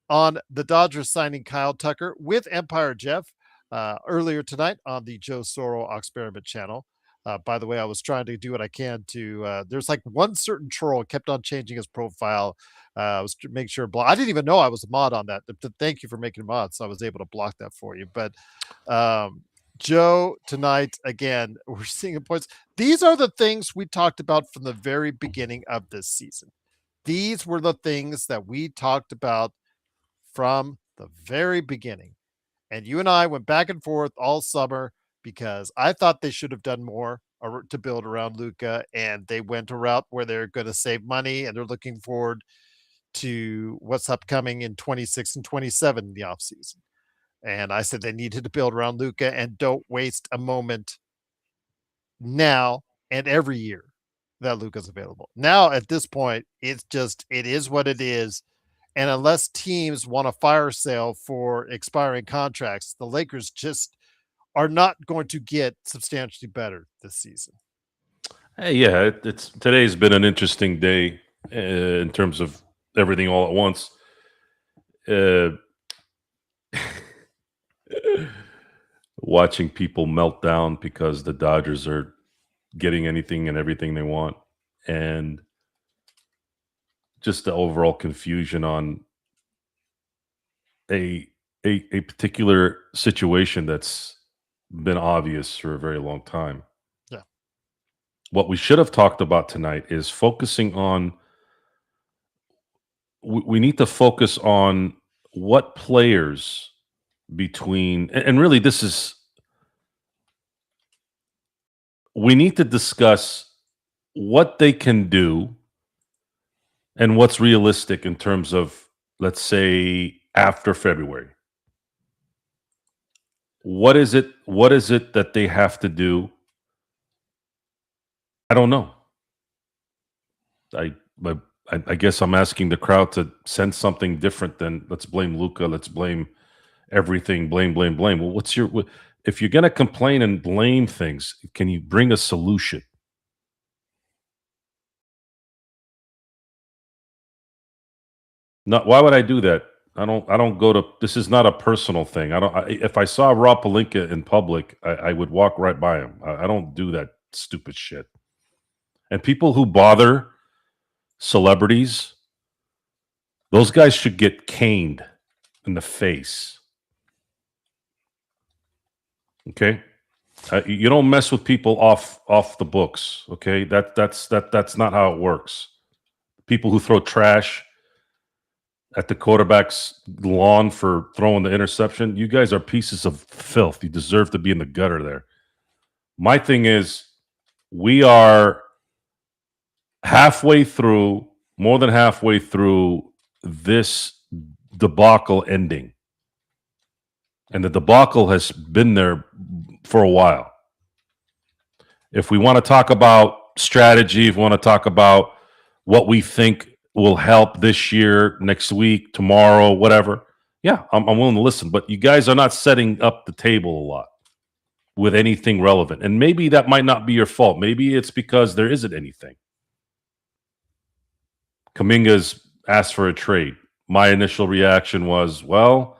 on the Dodgers signing Kyle Tucker with Empire Jeff earlier tonight on the Joe Soro Experiment channel. By the way, I was trying to do what I can to. There's like one certain troll kept on changing his profile. I was to make sure. I didn't even know I was a mod on that. Thank you for making a mod, so I was able to block that for you. But Joe, tonight again, we're seeing points. These are the things we talked about from the very beginning of this season. These were the things that we talked about from the very beginning. And you and I went back and forth all summer because I thought they should have done more to build around Luka, and they went a route where they're going to save money and they're looking forward to what's upcoming in 26 and 27 in the offseason. And I said they needed to build around Luka and don't waste a moment now and every year that Luka's available. Now, at this point, it is what it is. And unless teams want a fire sale for expiring contracts, the Lakers just are not going to get substantially better this season. Hey, yeah, today's been an interesting day in terms of everything all at once. Watching people melt down because the Dodgers are getting anything and everything they want, and just the overall confusion on a a particular situation that's been obvious for a very long time. Yeah. What we should have talked about tonight is focusing on. We need to focus on what players between, and really this is, we need to discuss what they can do and what's realistic in terms of, let's say, after February. What is it that they have to do? I don't know. But I guess I'm asking the crowd to send something different than let's blame Luka, let's blame everything, blame. Well, if you're going to complain and blame things, can you bring a solution? Not, why would I do that? I don't go to, this is not a personal thing. If I saw Rob Pelinka in public, I would walk right by him. I don't do that stupid shit. And people who bother celebrities, those guys should get caned in the face. Okay? You don't mess with people off the books, okay? That's not how it works. People who throw trash at the quarterback's lawn for throwing the interception, you guys are pieces of filth. You deserve to be in the gutter there. My thing is, we are more than halfway through this debacle ending. And the debacle has been there for a while. If we want to talk about strategy, if we want to talk about what we think will help this year, next week, tomorrow, whatever, yeah, I'm willing to listen. But you guys are not setting up the table a lot with anything relevant. And maybe that might not be your fault. Maybe it's because there isn't anything. Kuminga's asked for a trade. My initial reaction was, well,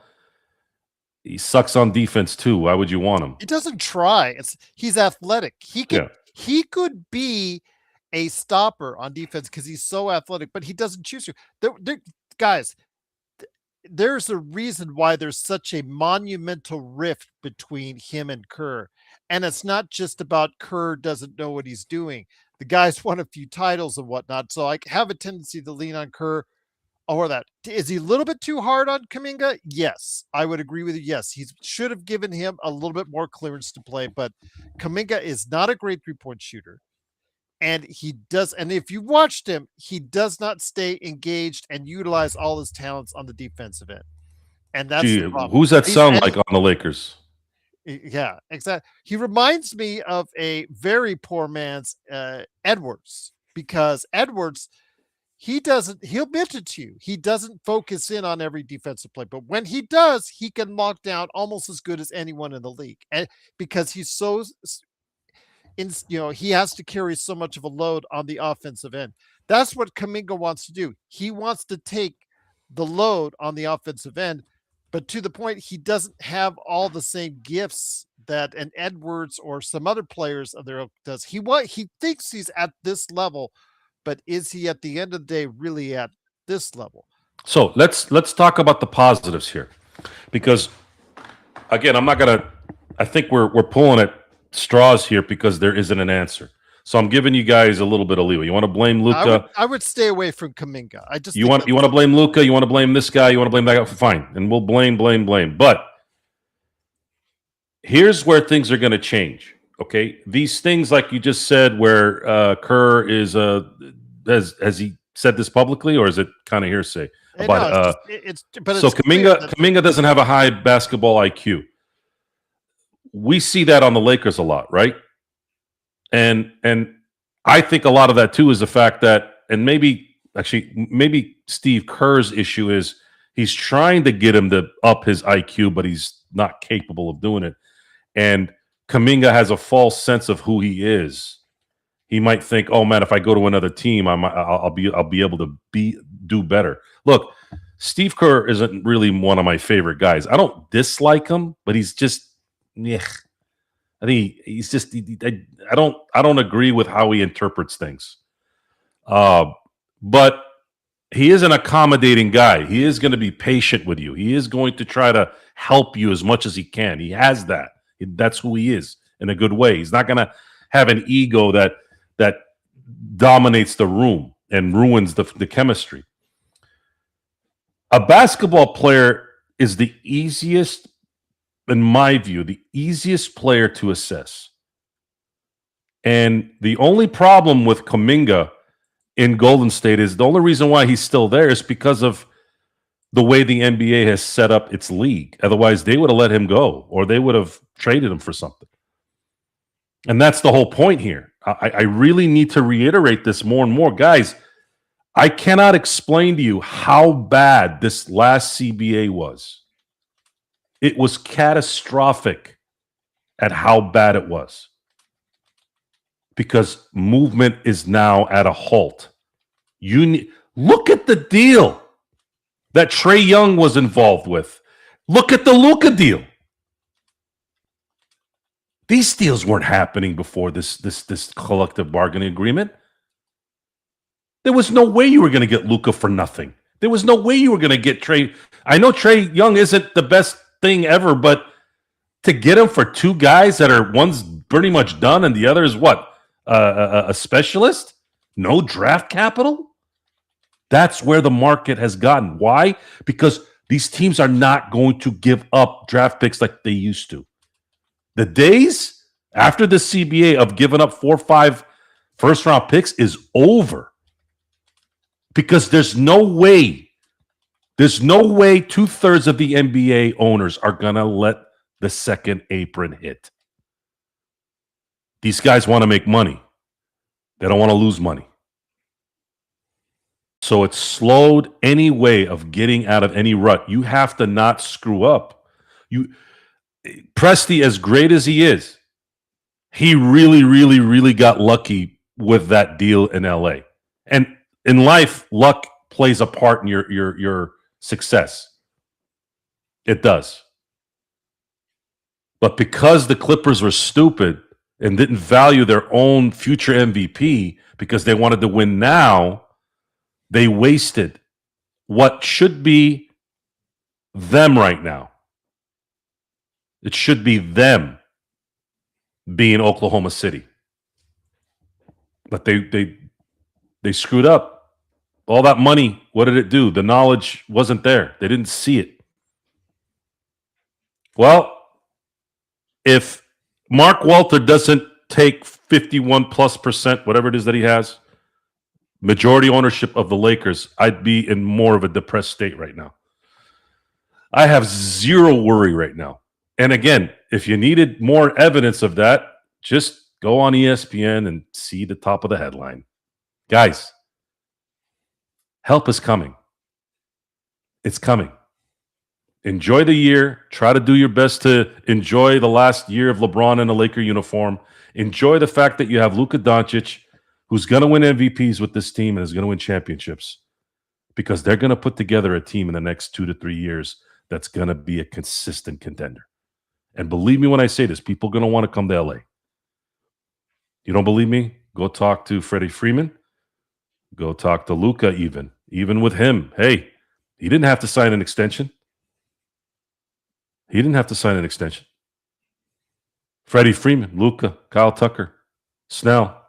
he sucks on defense too. Why would you want him? He doesn't try. He's athletic. He could be a stopper on defense because he's so athletic, but he doesn't choose to. Guys, there's a reason why there's such a monumental rift between him and Kerr. And it's not just about Kerr doesn't know what he's doing. The guy's won a few titles and whatnot. So I have a tendency to lean on Kerr or that. Is he a little bit too hard on Kuminga? Yes, I would agree with you. Yes, he should have given him a little bit more clearance to play, but Kuminga is not a great three-point shooter. And if you watched him, he does not stay engaged and utilize all his talents on the defensive end. And that's the problem. Who's that sound like on the Lakers? Yeah, exactly. He reminds me of a very poor man's Edwards, because Edwards, he'll admit it to you. He doesn't focus in on every defensive play, but when he does, he can lock down almost as good as anyone in the league. And because he's so, he has to carry so much of a load on the offensive end. That's what Kuminga wants to do. He wants to take the load on the offensive end, but to the point, he doesn't have all the same gifts that an Edwards or some other players of their own does. He thinks he's at this level, but is he at the end of the day really at this level? So let's talk about the positives here, because again, I think we're pulling at straws here because there isn't an answer. So I'm giving you guys a little bit of leeway. You want to blame Luka? I would stay away from Kuminga. You want to blame Luka? You want to blame this guy? You want to blame that guy? Fine, and we'll blame. But here's where things are going to change. Okay, these things like you just said, where Kerr is has he said this publicly, or is it kind of hearsay? But Kuminga doesn't have a high basketball IQ. We see that on the Lakers a lot, right? And I think a lot of that too is the fact that, and maybe Steve Kerr's issue is he's trying to get him to up his IQ, but he's not capable of doing it. And Kuminga has a false sense of who he is. He might think, "Oh man, if I go to another team, I'll be able to do better." Look, Steve Kerr isn't really one of my favorite guys. I don't dislike him, but he's just, yeah. I think he's just. I don't agree with how he interprets things. But he is an accommodating guy. He is going to be patient with you. He is going to try to help you as much as he can. He has that. That's who he is in a good way. He's not going to have an ego that dominates the room and ruins the chemistry. A basketball player is the easiest, in my view, the easiest player to assess. And the only problem with Kuminga in Golden State is the only reason why he's still there is because of the way the NBA has set up its league. Otherwise, they would have let him go or they would have traded him for something. And that's the whole point here. I really need to reiterate this more and more. Guys, I cannot explain to you how bad this last CBA was. It was catastrophic at how bad it was. Because movement is now at a halt. Look at the deal that Trae Young was involved with. Look at the Luka deal. These deals weren't happening before this collective bargaining agreement. There was no way you were going to get Luka for nothing. There was no way you were going to get Trae. I know Trae Young isn't the best thing ever, but to get him for two guys that are one's pretty much done and the other is what? A specialist? No draft capital? That's where the market has gotten. Why? Because these teams are not going to give up draft picks like they used to. The days after the CBA of giving up 4 or 5 first-round picks is over. Because there's no way 2/3 of the NBA owners are going to let the second apron hit. These guys want to make money. They don't want to lose money. So it slowed any way of getting out of any rut. You have to not screw up. Presti, as great as he is, he really, really, really got lucky with that deal in LA. And in life, luck plays a part in your success. It does. But because the Clippers were stupid and didn't value their own future MVP because they wanted to win now, they wasted what should be them right now. It should be them being Oklahoma City. But they screwed up. All that money, what did it do? The knowledge wasn't there. They didn't see it. Well, if Mark Walter doesn't take 51+%, whatever it is that he has, majority ownership of the Lakers, I'd be in more of a depressed state right now. I have zero worry right now. And again, if you needed more evidence of that, just go on ESPN and see the top of the headline. Guys, help is coming. It's coming. Enjoy the year. Try to do your best to enjoy the last year of LeBron in a Laker uniform. Enjoy the fact that you have Luka Doncic, who's going to win MVPs with this team and is going to win championships because they're going to put together a team in the next 2 to 3 years that's going to be a consistent contender. And believe me when I say this, people are going to want to come to LA. You don't believe me? Go talk to Freddie Freeman. Go talk to Luka even with him. Hey, he didn't have to sign an extension. Freddie Freeman, Luka, Kyle Tucker, Snell.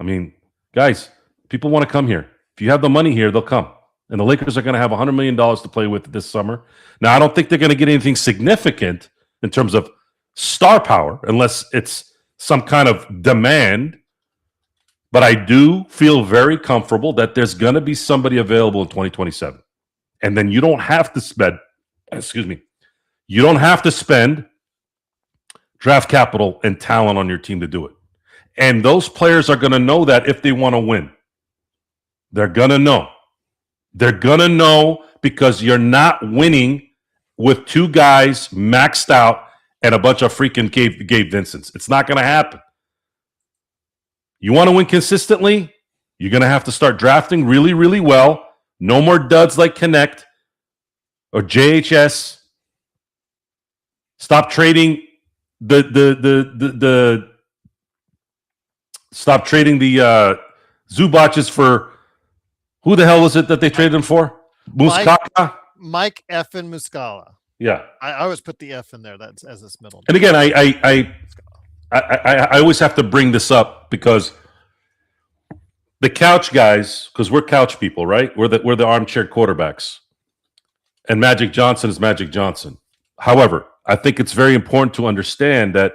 I mean, guys, people want to come here. If you have the money here, they'll come. And the Lakers are going to have $100 million to play with this summer. Now, I don't think they're going to get anything significant in terms of star power, unless it's some kind of demand. But I do feel very comfortable that there's going to be somebody available in 2027. And then you don't have to spend, you don't have to spend draft capital and talent on your team to do it. And those players are going to know that if they want to win. They're going to know. They're going to know because you're not winning with 2 guys maxed out and a bunch of freaking Gabe Vincents. It's not going to happen. You want to win consistently? You're going to have to start drafting really, really well. No more duds like Connect or JHS. Stop trading the stop trading the Zubac's for who the hell was it that they traded him for? Muscala? Mike effing Muscala. Yeah. I always put the F in there. That's as this middle name. And again, I always have to bring this up because the couch guys, because we're couch people, right? We're the armchair quarterbacks. And Magic Johnson is Magic Johnson. However, I think it's very important to understand that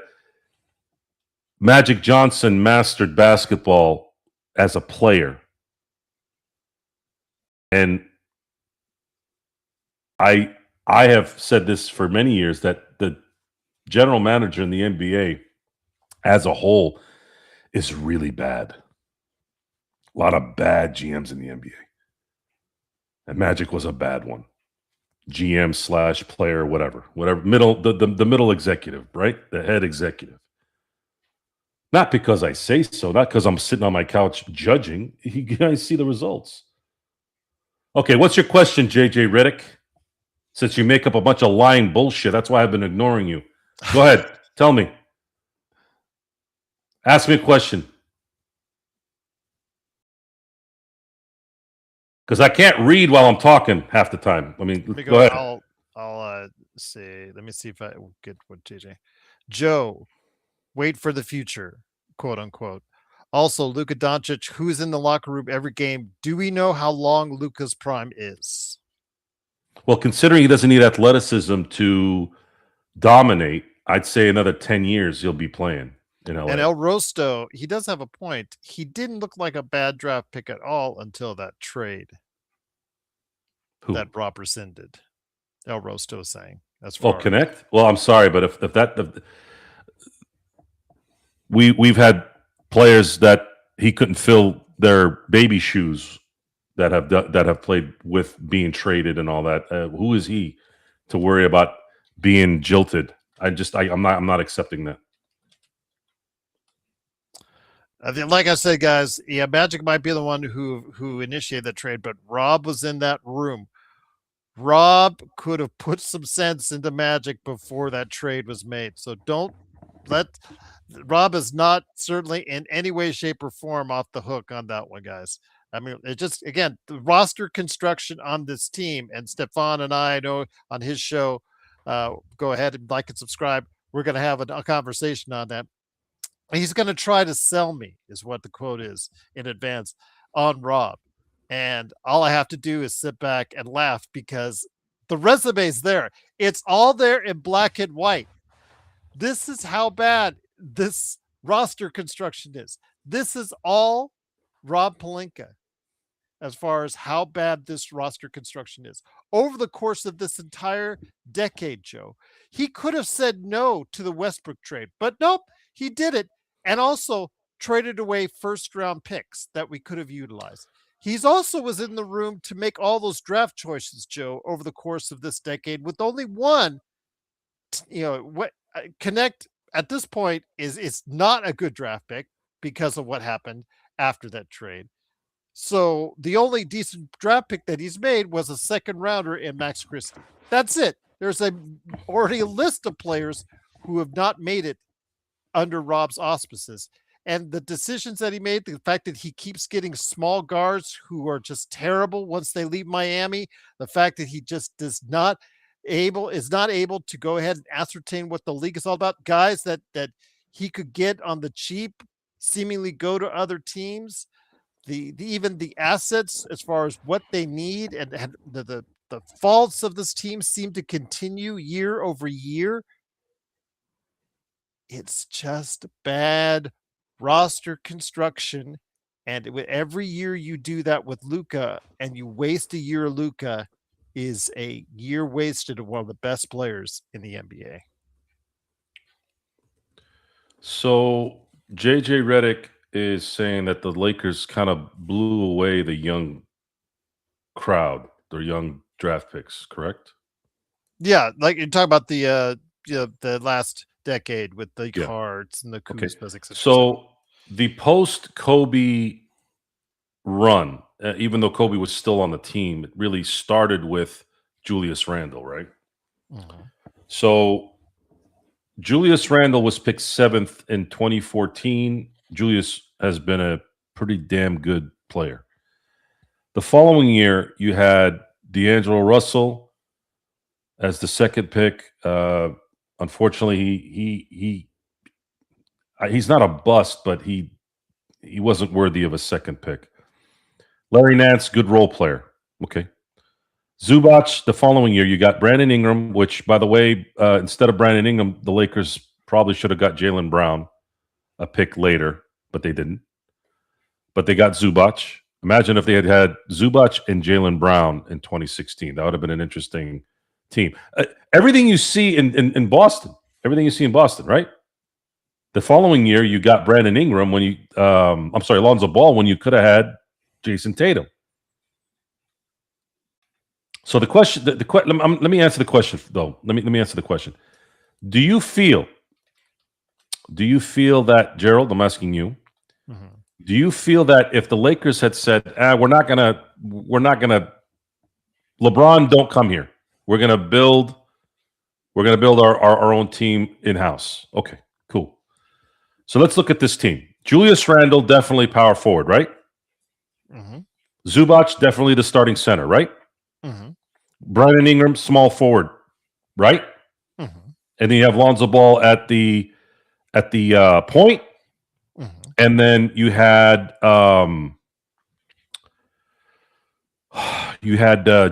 Magic Johnson mastered basketball as a player. And I have said this for many years that the general manager in the NBA as a whole is really bad. A lot of bad GMs in the NBA. And Magic was a bad one. GM / player, whatever, middle, the middle executive, right? The head executive. Not because I say so, not because I'm sitting on my couch judging. You guys see the results. Okay, what's your question, JJ Redick? Since you make up a bunch of lying bullshit, that's why I've been ignoring you. Go ahead, tell me. Ask me a question. Because I can't read while I'm talking half the time. I mean, go ahead. I'll see. Let me see if I get what JJ. Joe, wait for the future, quote unquote. Also, Luka Doncic, who's in the locker room every game. Do we know how long Luka's prime is? Well, considering he doesn't need athleticism to dominate, I'd say another 10 years he'll be playing in LA. And El Rosto, he does have a point. He didn't look like a bad draft pick at all until that trade. Who? That Rob rescinded. El Rosto is saying. That's Connect? Well, I'm sorry, but if we've had players that he couldn't fill their baby shoes that have played with being traded and all that. Who is he to worry about being jilted? I'm not accepting that. Like I said, guys, yeah, Magic might be the one who initiated that trade, but Rob was in that room. Rob could have put some sense into Magic before that trade was made. So don't let Rob is not certainly in any way, shape, or form off the hook on that one, guys. I mean, it just, again, the roster construction on this team, and Stefan and I know on his show, go ahead and like and subscribe. We're going to have a conversation on that. He's going to try to sell me, is what the quote is in advance, on Rob. And all I have to do is sit back and laugh because the resume's there. It's all there in black and white. This is how bad this roster construction is. This is all Rob Pelinka as far as how bad this roster construction is. Over the course of this entire decade, Joe, he could have said no to the Westbrook trade, but nope, he did it. And also traded away first-round picks that we could have utilized. He's also was in the room to make all those draft choices, Joe, over the course of this decade with only one. What Connect at this point is not a good draft pick because of what happened after that trade. So the only decent draft pick that he's made was a second rounder in Max Christie. That's it. There's already a list of players who have not made it under Rob's auspices. And the decisions that he made, the fact that he keeps getting small guards who are just terrible once they leave Miami, the fact that he just is not able to go ahead and ascertain what the league is all about, guys that he could get on the cheap, seemingly go to other teams, even the assets as far as what they need, and the faults of this team seem to continue year over year. It's just bad roster construction. And every year you do that with Luka and you waste a year of Luka is a year wasted of one of the best players in the NBA. So JJ Redick is saying that the Lakers kind of blew away the young crowd, their young draft picks, correct? Yeah, like you're talking about the last decade with the Cards and the Kuzmas, etc. So the post-Kobe run, even though Kobe was still on the team, it really started with Julius Randle, right? Mm-hmm. So Julius Randle was picked 7th in 2014. Julius has been a pretty damn good player. The following year, you had D'Angelo Russell as the 2nd pick. Unfortunately, he's not a bust, but he wasn't worthy of a 2nd pick. Larry Nance, good role player. Okay. Zubac, the following year, you got Brandon Ingram, which, by the way, instead of Brandon Ingram, the Lakers probably should have got Jaylen Brown a pick later, but they didn't. But they got Zubac. Imagine if they had had Zubac and Jaylen Brown in 2016. That would have been an interesting team. Everything you see in Boston, right? The following year, you got Brandon Ingram when you, Lonzo Ball when you could have had Jason Tatum. So the question, let me answer the question though. Let me answer the question. Do you feel that, Gerald? I'm asking you. Mm-hmm. Do you feel that if the Lakers had said, we're not gonna, LeBron, don't come here. We're gonna build our own team in house. Okay, cool. So let's look at this team. Julius Randle, definitely power forward, right? Mm-hmm. Zubac, definitely the starting center, right? Mm-hmm. Brandon Ingram, small forward, right? Mm-hmm. And then you have Lonzo Ball at the point, mm-hmm. And then you had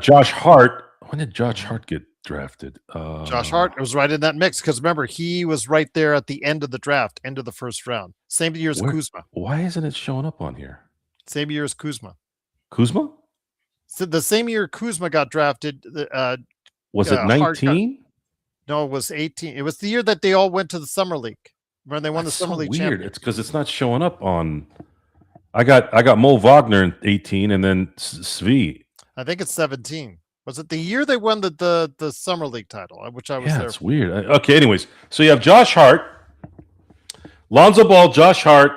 Josh Hart. When did Josh Hart get drafted? Josh Hart was right in that mix because remember he was right there at the end of the draft, end of the first round. Same year as Kuzma. Why isn't it showing up on here? Same year as Kuzma. Kuzma? So the same year Kuzma got drafted. Was it 19? No, it was 18. It was the year that they all went to the summer league. Remember they won the summer league. Weird. Championship. It's because it's not showing up on. I got Mo Wagner in 18, and then Svi. I think it's 17. Was it the year they won the summer league title? Which I was there. It's weird. Okay, anyways, so you have Josh Hart, Lonzo Ball, Josh Hart,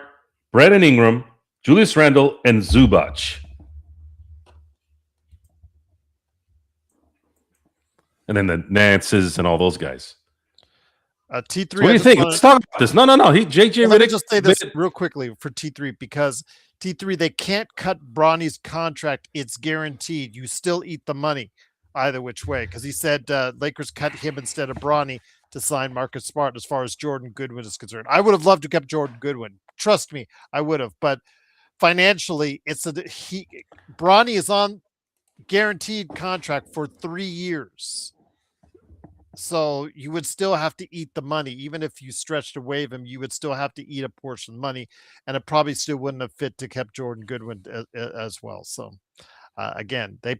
Brandon Ingram, Julius Randle, and Zubac. And then the Nances and all those guys. T3. So what do you think? Let's talk about this. No. JJ. Let me just say this real quickly for T3 because T3 they can't cut Bronny's contract. It's guaranteed. You still eat the money either which way because he said Lakers cut him instead of Bronny to sign Marcus Smart. As far as Jordan Goodwin is concerned, I would have loved to keep Jordan Goodwin. Trust me, I would have. But financially, Bronny is on guaranteed contract for 3 years. So you would still have to eat the money. Even if you stretched to waive him, you would still have to eat a portion of money. And it probably still wouldn't have fit to keep Jordan Goodwin as well. So again, they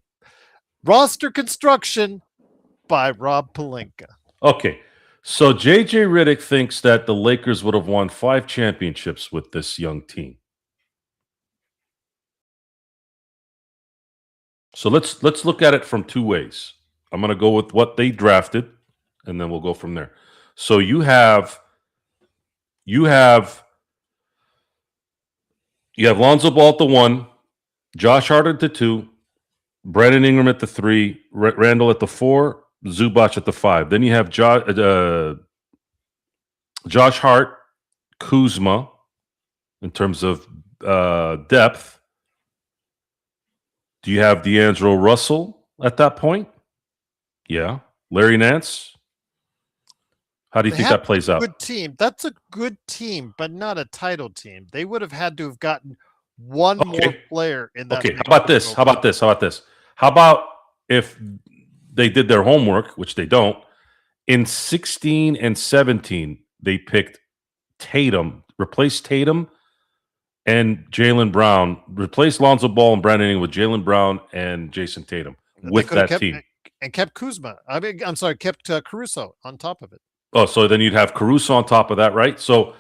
roster construction by Rob Pelinka. Okay. So JJ Redick thinks that the Lakers would have won 5 championships with this young team. So let's look at it from 2 ways. I'm going to go with what they drafted, and then we'll go from there. So you have Lonzo Ball at the 1, Josh Hart at the 2, Brandon Ingram at the 3, Randle at the 4, Zubac at the 5. Then you have Josh Hart, Kuzma in terms of depth. Do you have D'Angelo Russell at that point? Yeah. Larry Nance? How do you think that plays out? Good team. That's a good team, but not a title team. They would have had to have gotten one more player in that. Okay, how about this? How about if they did their homework, which they don't, in 16 and 17, they picked Tatum, replaced Tatum and Jaylen Brown, replaced Lonzo Ball and Brandon Ingram with Jaylen Brown and Jason Tatum with that team. And kept Kuzma. Kept Caruso on top of it. Oh, so then you'd have Caruso on top of that, right? So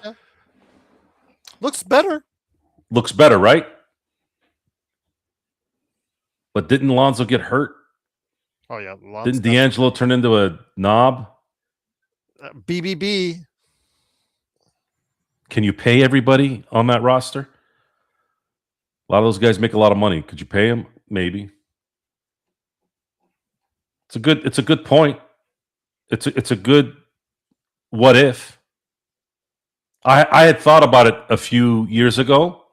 looks better. Looks better, right? But didn't Lonzo get hurt? Oh, yeah. Didn't D'Angelo turn into a knob? BBB. Can you pay everybody on that roster? A lot of those guys make a lot of money. Could you pay them? Maybe. It's a good point. It's a good what if? I had thought about it a few years ago.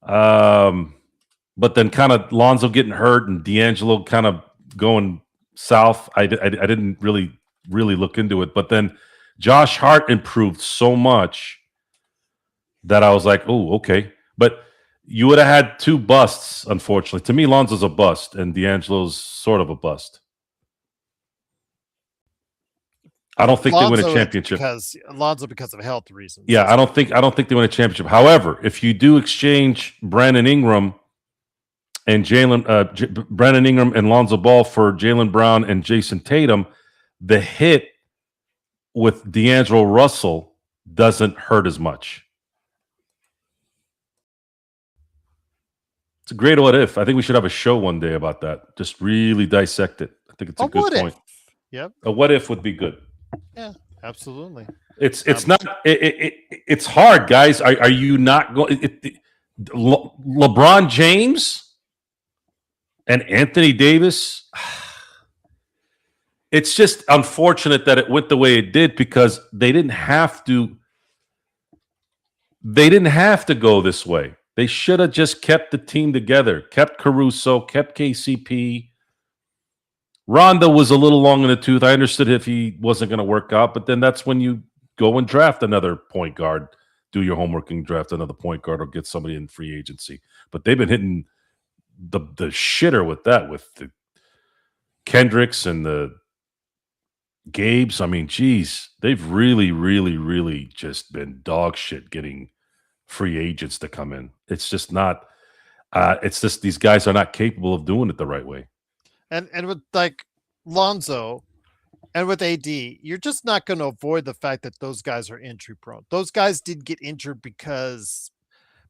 But then kind of Lonzo getting hurt and D'Angelo kind of going south. I didn't really look into it. But then Josh Hart improved so much that I was like, oh, okay. But you would have had two busts, unfortunately. To me, Lonzo's a bust and D'Angelo's sort of a bust. I don't think they win a championship because of health reasons. Yeah, I don't think they win a championship. However, if you do exchange Brandon Ingram and Brandon Ingram and Lonzo Ball for Jaylen Brown and Jason Tatum, the hit with D'Angelo Russell doesn't hurt as much. It's a great what if. I think we should have a show one day about that. Just really dissect it. I think it's a good point. Yep. A what if would be good. Yeah, absolutely. It's not. It's hard, guys. Are you not going? LeBron James and Anthony Davis. It's just unfortunate that it went the way it did because they didn't have to. They didn't have to go this way. They should have just kept the team together, kept Caruso, kept KCP. Rondo was a little long in the tooth. I understood if he wasn't going to work out, but then that's when you go and draft another point guard, do your homework and draft another point guard or get somebody in free agency. But they've been hitting the shitter with that, with the Kendricks and the Gabes. I mean, geez, they've really, really, really just been dog shit getting free agents to come in. It's just not. It's just these guys are not capable of doing it the right way. And with like Lonzo and with AD, you're just not going to avoid the fact that those guys are injury prone. Those guys did get injured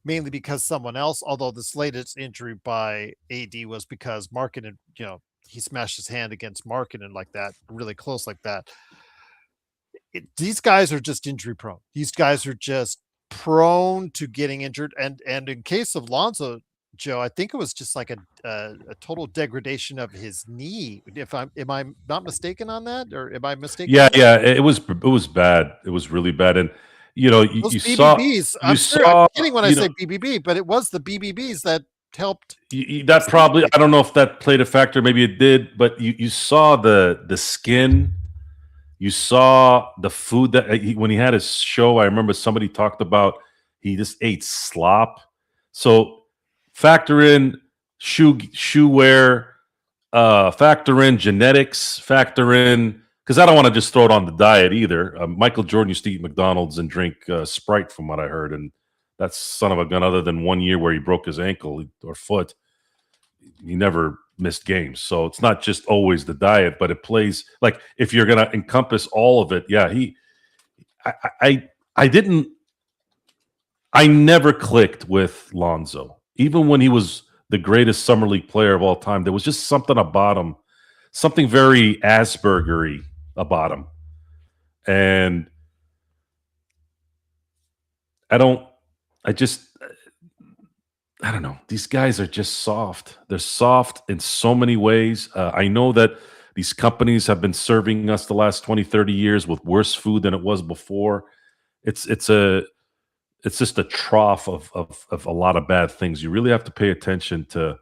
mainly because someone else, although this latest injury by AD was because Markkanen, he smashed his hand against Markkanen like that, really close like that. These guys are just injury prone. These guys are just prone to getting injured. And in case of Lonzo, Joe, I think it was just like a total degradation of his knee. Am I not mistaken on that, or am I mistaken? Yeah, it was bad. It was really bad, and you BBBs, saw. I'm kidding when I say BBB, but it was the BBBs that helped. That probably, I don't know if that played a factor. Maybe it did, but you saw the skin. You saw the food that when he had his show. I remember somebody talked about he just ate slop. So factor in shoe wear, factor in genetics, factor in, because I don't want to just throw it on the diet either. Michael Jordan used to eat McDonald's and drink Sprite, from what I heard, and that's son of a gun. Other than 1 year where he broke his ankle or foot, he never missed games. So it's not just always the diet, but it plays, like, if you're going to encompass all of it. Yeah, I never clicked with Lonzo. Even when he was the greatest summer league player of all time, there was just something about him, something very Asperger-y about him. And I don't know. These guys are just soft. They're soft in so many ways. I know that these companies have been serving us the last 20, 30 years with worse food than it was before. It's just a trough of a lot of bad things. You really have to pay attention to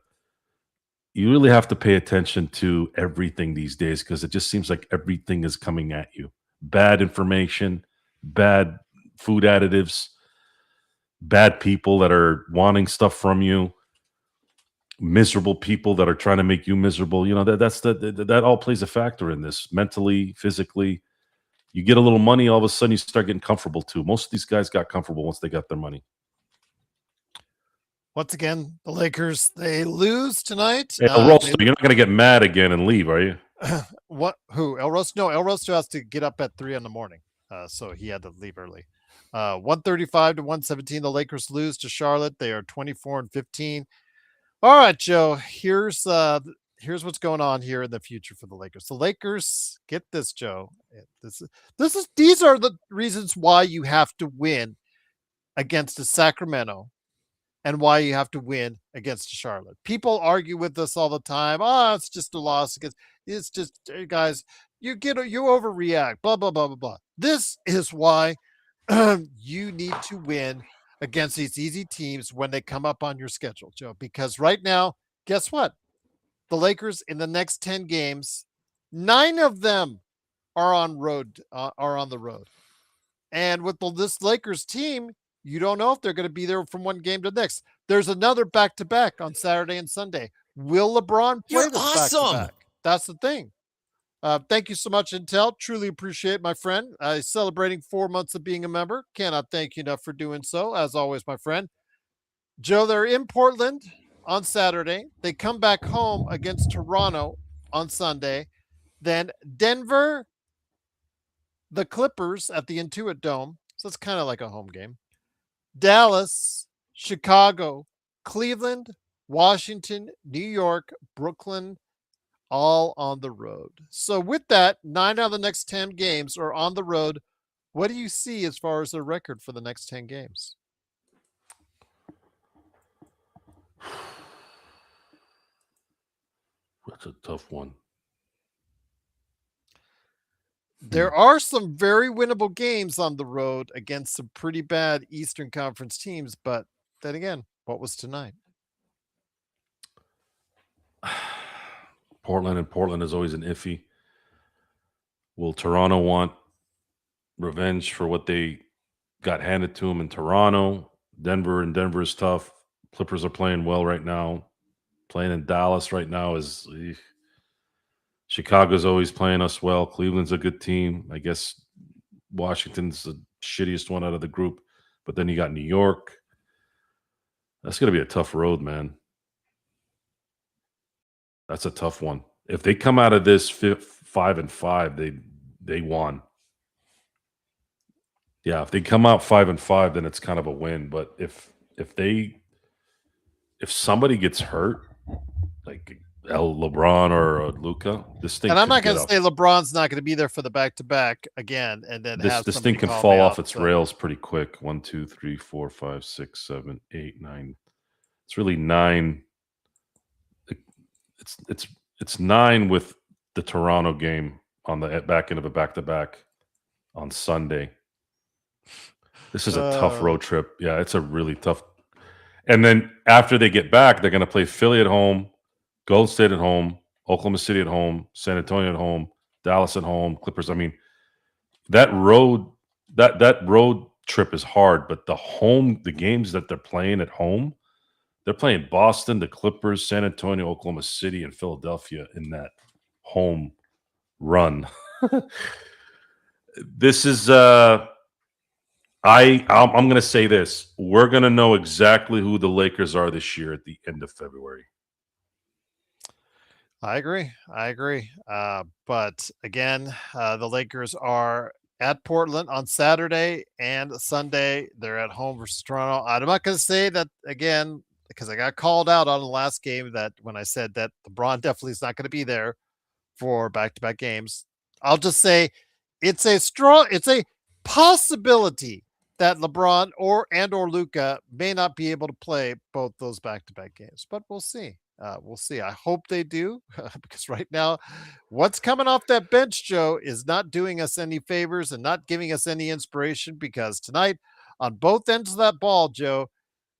everything these days, because it just seems like everything is coming at you. Bad information, bad food additives, bad people that are wanting stuff from you, miserable people that are trying to make you miserable. That all plays a factor in this, mentally, physically. You get a little money, all of a sudden you start getting comfortable too. Most of these guys got comfortable once they got their money. Once again, the Lakers, they lose tonight. Hey, El Rosto, you're not going to get mad again and leave, are you? What? Who? El Rosto? No, El Rosto has to get up at 3 a.m, so he had to leave early. 135 to 117. The Lakers lose to Charlotte. They are 24-15. All right, Joe. Here's what's going on here in the future for the Lakers. The Lakers, get this, Joe. These are the reasons why you have to win against the Sacramento and why you have to win against Charlotte. People argue with us all the time. Oh, it's just a loss against. It's just, guys. you overreact, blah, blah, blah, blah, blah. This is why you need to win against these easy teams when they come up on your schedule, Joe, because right now, guess what? The Lakers in the next 10 games, 9 of them are on the road. And with this Lakers team, you don't know if they're going to be there from one game to the next. There's another back-to-back on Saturday and Sunday. Will LeBron play this back-to-back? That's the thing. Thank you so much, Intel. Truly appreciate it, my friend. Celebrating 4 months of being a member. Cannot thank you enough for doing so. As always, my friend. Joe, they're in Portland on Saturday. They come back home against Toronto on Sunday. Then Denver, the Clippers at the Intuit Dome. So it's kind of like a home game. Dallas, Chicago, Cleveland, Washington, New York, Brooklyn, all on the road. So with that, 9 out of the next 10 games are on the road. What do you see as far as their record for the next 10 games? That's a tough one. There are some very winnable games on the road against some pretty bad Eastern Conference teams, but then again, what was tonight? Portland is always an iffy. Will Toronto want revenge for what they got handed to them in Toronto? Denver is tough. Clippers are playing well right now. Playing in Dallas right now is Chicago's always playing us well. Cleveland's a good team. I guess Washington's the shittiest one out of the group. But then you got New York. That's going to be a tough road, man. That's a tough one. If they come out of this 5-5, they won. Yeah, if they come out 5-5, then it's kind of a win. But if somebody gets hurt, like LeBron or Luka, this thing. And I'm not going to say LeBron's not going to be there for the back-to-back again, and then this thing can fall off its rails pretty quick. 1, 2, 3, 4, 5, 6, 7, 8, 9. It's really 9. It's 9 with the Toronto game on the back end of a back-to-back on Sunday. This is a tough road trip. Yeah, it's a really tough. And then after they get back, they're going to play Philly at home, Golden State at home, Oklahoma City at home, San Antonio at home, Dallas at home, Clippers. I mean, that road trip is hard, but the games that they're playing at home, they're playing Boston, the Clippers, San Antonio, Oklahoma City, and Philadelphia in that home run. This is I'm going to say this. We're going to know exactly who the Lakers are this year at the end of February. I agree. But again, the Lakers are at Portland on Saturday and Sunday. They're at home versus Toronto. I'm not going to say that again because I got called out on the last game that when I said that LeBron definitely is not going to be there for back-to-back games. I'll just say it's a possibility that LeBron or Luka may not be able to play both those back-to-back games, but we'll see. We'll see. I hope they do because right now, what's coming off that bench, Joe, is not doing us any favors and not giving us any inspiration because tonight on both ends of that ball, Joe,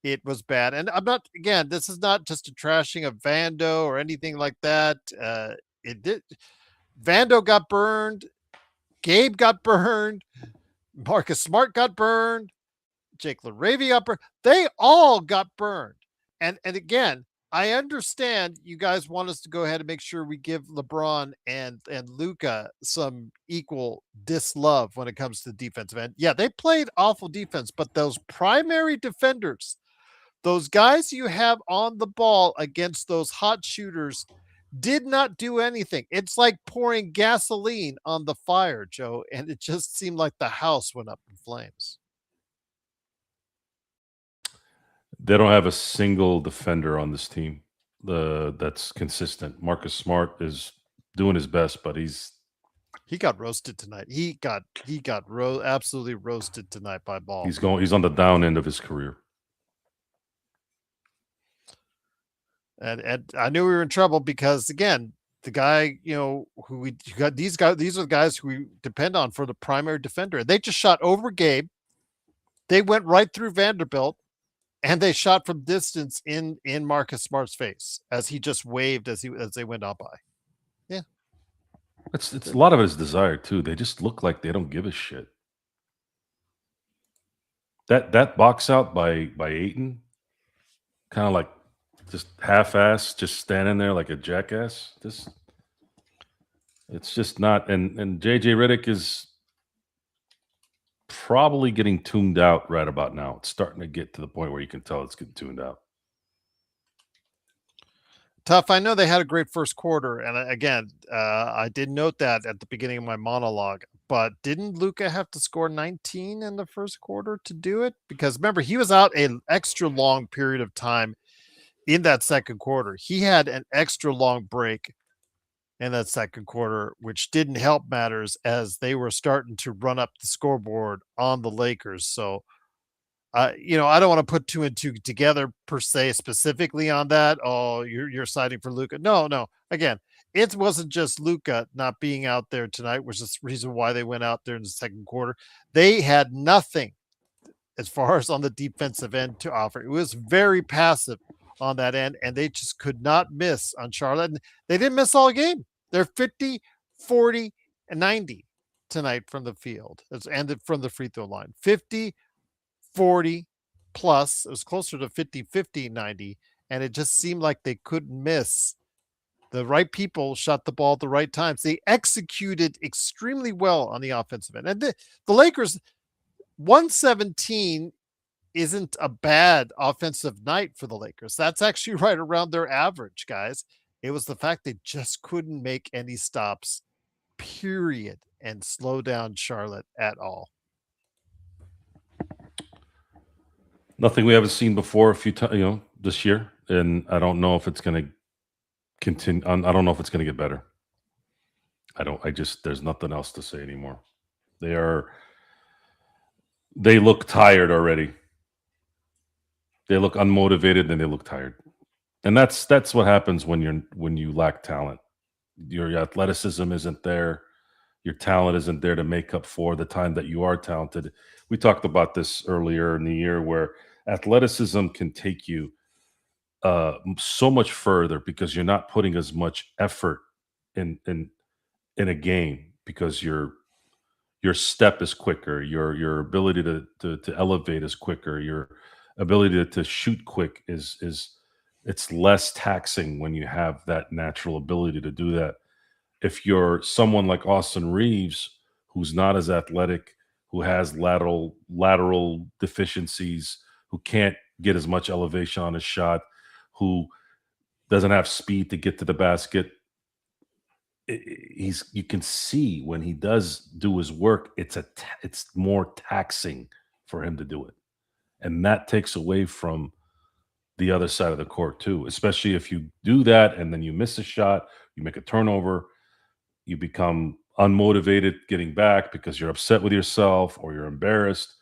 it was bad. And I'm not, again, this is not just a trashing of Vando or anything like that. Vando got burned. Gabe got burned. Marcus Smart got burned. Jake LaRavia got burned. They all got burned. And again, I understand you guys want us to go ahead and make sure we give LeBron and Luka some equal dislove when it comes to the defensive end. Yeah, they played awful defense, but those primary defenders, those guys you have on the ball against those hot shooters did not do anything. It's like pouring gasoline on the fire, Joe, and it just seemed like the house went up in flames. They don't have a single defender on this team that's consistent. Marcus Smart is doing his best, but he got roasted tonight. He got absolutely roasted tonight by Ball. He's on the down end of his career. And I knew we were in trouble because again, the guy, who we got, these are the guys who we depend on for the primary defender. They just shot over Gabe. They went right through Vanderbilt, and they shot from distance in Marcus Smart's face as he just waved as they went on by. Yeah, It's a lot of it is desire too. They just look like they don't give a shit. That box out by Ayton, kind of like just half-ass, just standing there like a jackass. It's just not. And JJ Redick is probably getting tuned out right about now. It's starting to get to the point where you can tell it's getting tuned out. Tough. I know they had a great first quarter, and again, I did note that at the beginning of my monologue. But didn't Luka have to score 19 in the first quarter to do it? Because remember, he was out an extra long period of time in that second quarter. He had an extra long break in that second quarter, which didn't help matters as they were starting to run up the scoreboard on the Lakers. So, I don't want to put two and two together per se specifically on that. Oh, you're citing for Luka. No. Again, it wasn't just Luka not being out there tonight, which is the reason why they went out there in the second quarter. They had nothing as far as on the defensive end to offer. It was very passive on that end, and they just could not miss on Charlotte. And they didn't miss all game. They're 50, 40, and 90 tonight from the field. It's ended from the free throw line. 50, 40 plus. It was closer to 50, 50, 90. And it just seemed like they couldn't miss. The right people shot the ball at the right times. They executed extremely well on the offensive end. And the Lakers, 117 isn't a bad offensive night for the Lakers. That's actually right around their average, guys. It was the fact they just couldn't make any stops, period, and slow down Charlotte at all. Nothing we haven't seen before a few times, this year, and I don't know if it's going to continue. I don't know if it's going to get better. There's nothing else to say anymore. They look tired already. They look unmotivated and they look tired. And that's what happens when you lack talent. Your athleticism isn't there. Your talent isn't there to make up for the time that you are talented. We talked about this earlier in the year where athleticism can take you so much further because you're not putting as much effort in a game because your step is quicker, your ability to elevate is quicker, your ability to shoot quick is it's less taxing when you have that natural ability to do that. If you're someone like Austin Reeves, who's not as athletic, who has lateral deficiencies, who can't get as much elevation on his shot, who doesn't have speed to get to the basket, you can see when he does do his work, it's more taxing for him to do it, and that takes away from the other side of the court too. Especially if you do that and then you miss a shot, you make a turnover, you become unmotivated getting back because you're upset with yourself or you're embarrassed.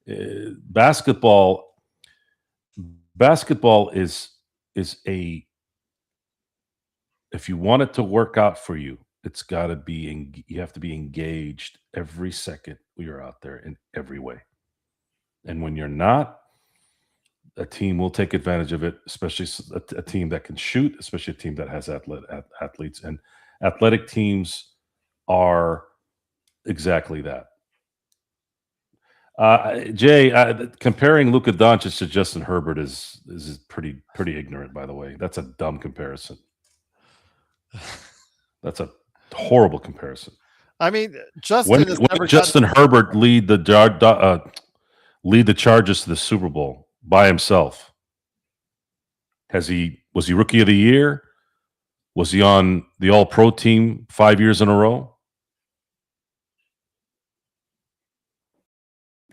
Basketball is a, if you want it to work out for you, it's got to be, you have to be engaged every second you're out there in every way. And when you're not, a team will take advantage of it, especially a team that can shoot, especially a team that has athletes. And athletic teams are exactly that. Jay, comparing Luka Doncic to Justin Herbert is pretty ignorant, by the way. That's a dumb comparison. That's a horrible comparison. I mean, Justin when Justin Herbert lead the Chargers to the Super Bowl by himself. Was he Rookie of the Year? Was he on the All-Pro team 5 years in a row?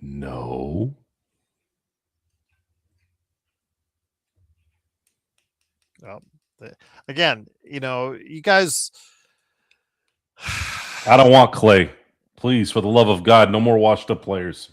No. Well, again, you guys. I don't want Clay. Please, for the love of God, no more washed-up players.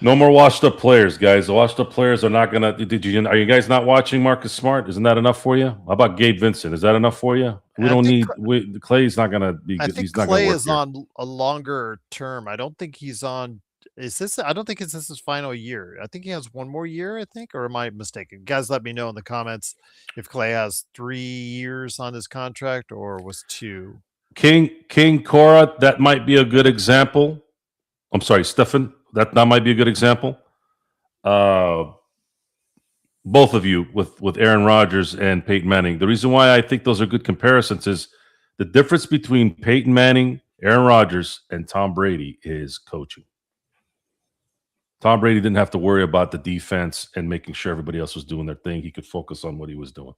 No more washed up players, guys. The washed up players are not gonna. Are you guys not watching Marcus Smart? Isn't that enough for you? How about Gabe Vincent? Is that enough for you? We I don't think need. Clay's not gonna be. I think He's not gonna Clay work is here. on a longer term. I don't think he's on. Is this? I don't think it's this his final year. I think he has one more year. I think, or am I mistaken? Guys, let me know in the comments if Clay has 3 years on his contract or was two. King Cora. That might be a good example. I'm sorry, Stefan. That might be a good example. Uh, both of you with Aaron Rodgers and Peyton Manning. The reason why I think those are good comparisons is the difference between Peyton Manning, Aaron Rodgers, and Tom Brady is coaching. Tom Brady didn't have to worry about the defense and making sure everybody else was doing their thing. He could focus on what he was doing.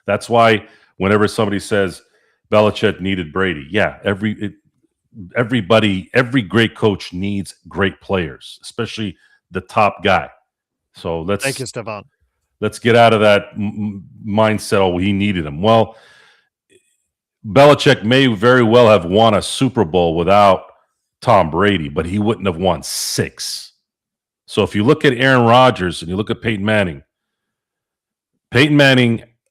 That's why whenever somebody says Belichick needed Brady, yeah, everybody, every great coach needs great players, especially the top guy. So Thank you, Stefan. let's get out of that mindset. Oh, he needed him. Well, Belichick may very well have won a Super Bowl without Tom Brady, but he wouldn't have won 6. So if you look at Aaron Rodgers and you look at Peyton Manning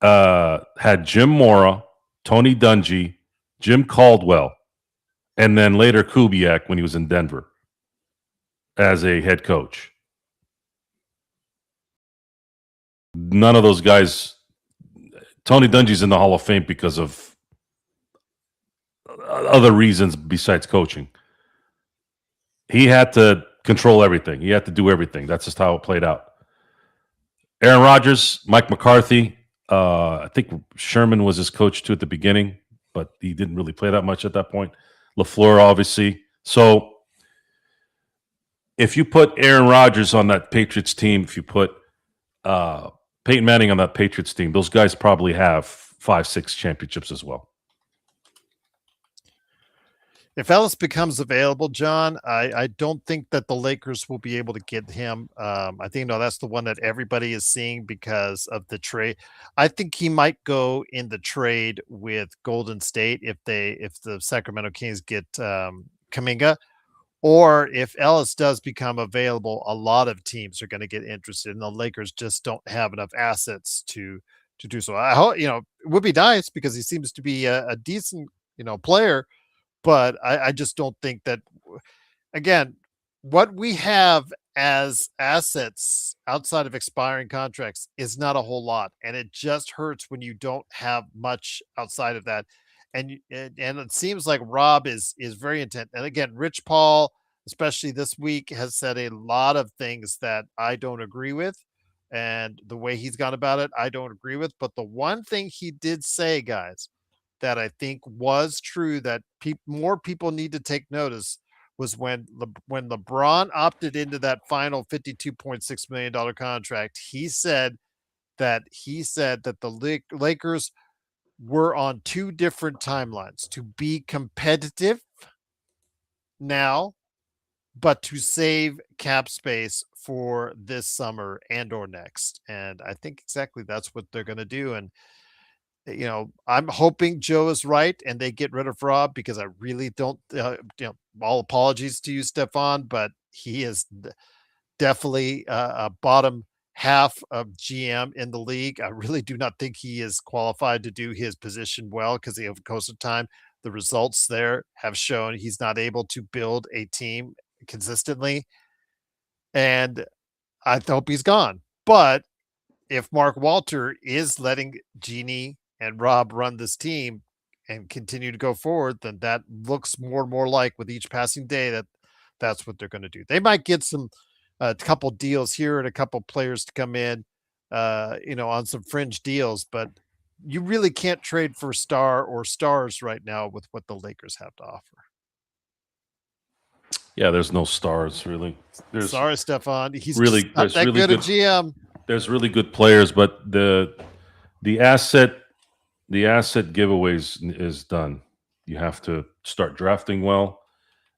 had Jim Mora, Tony Dungy, Jim Caldwell, and then later Kubiak when he was in Denver as a head coach. None of those guys. Tony Dungy's in the Hall of Fame because of other reasons besides coaching. He had to control everything. He had to do everything. That's just how it played out. Aaron Rodgers, Mike McCarthy. I think Sherman was his coach too at the beginning, but he didn't really play that much at that point. LaFleur, obviously. So if you put Aaron Rodgers on that Patriots team, if you put Peyton Manning on that Patriots team, those guys probably have 5-6 championships as well. If Ellis becomes available, John, I don't think that the Lakers will be able to get him. I think that's the one that everybody is seeing because of the trade. I think he might go in the trade with Golden State if the Sacramento Kings get Kuminga, or if Ellis does become available, a lot of teams are going to get interested, and the Lakers just don't have enough assets to do so. I hope it would be nice because he seems to be a decent player. But I just don't think that, again, what we have as assets outside of expiring contracts is not a whole lot. And it just hurts when you don't have much outside of that. And it seems like Rob is very intent. And again, Rich Paul, especially this week, has said a lot of things that I don't agree with. And the way he's gone about it, I don't agree with. But the one thing he did say, guys, that I think was true that more people need to take notice was when LeBron opted into that final $52.6 million contract. He said that the Lakers were on 2 different timelines to be competitive now, but to save cap space for this summer and or next. And I think exactly that's what they're going to do. And I'm hoping Joe is right and they get rid of Rob because I really don't, all apologies to you, Stefan, but he is definitely a bottom half of GM in the league. I really do not think he is qualified to do his position well because over the course of time, the results there have shown he's not able to build a team consistently. And I hope he's gone. But if Mark Walter is letting Jeannie and Rob run this team and continue to go forward, then that looks more and more like with each passing day that's what they're going to do. They might get some a couple deals here and a couple players to come in, on some fringe deals, but you really can't trade for star or stars right now with what the Lakers have to offer. Yeah, there's no stars really. Sorry, Stefan. He's really just not that good a GM. There's really good players, but the asset giveaways is done. You have to start drafting well,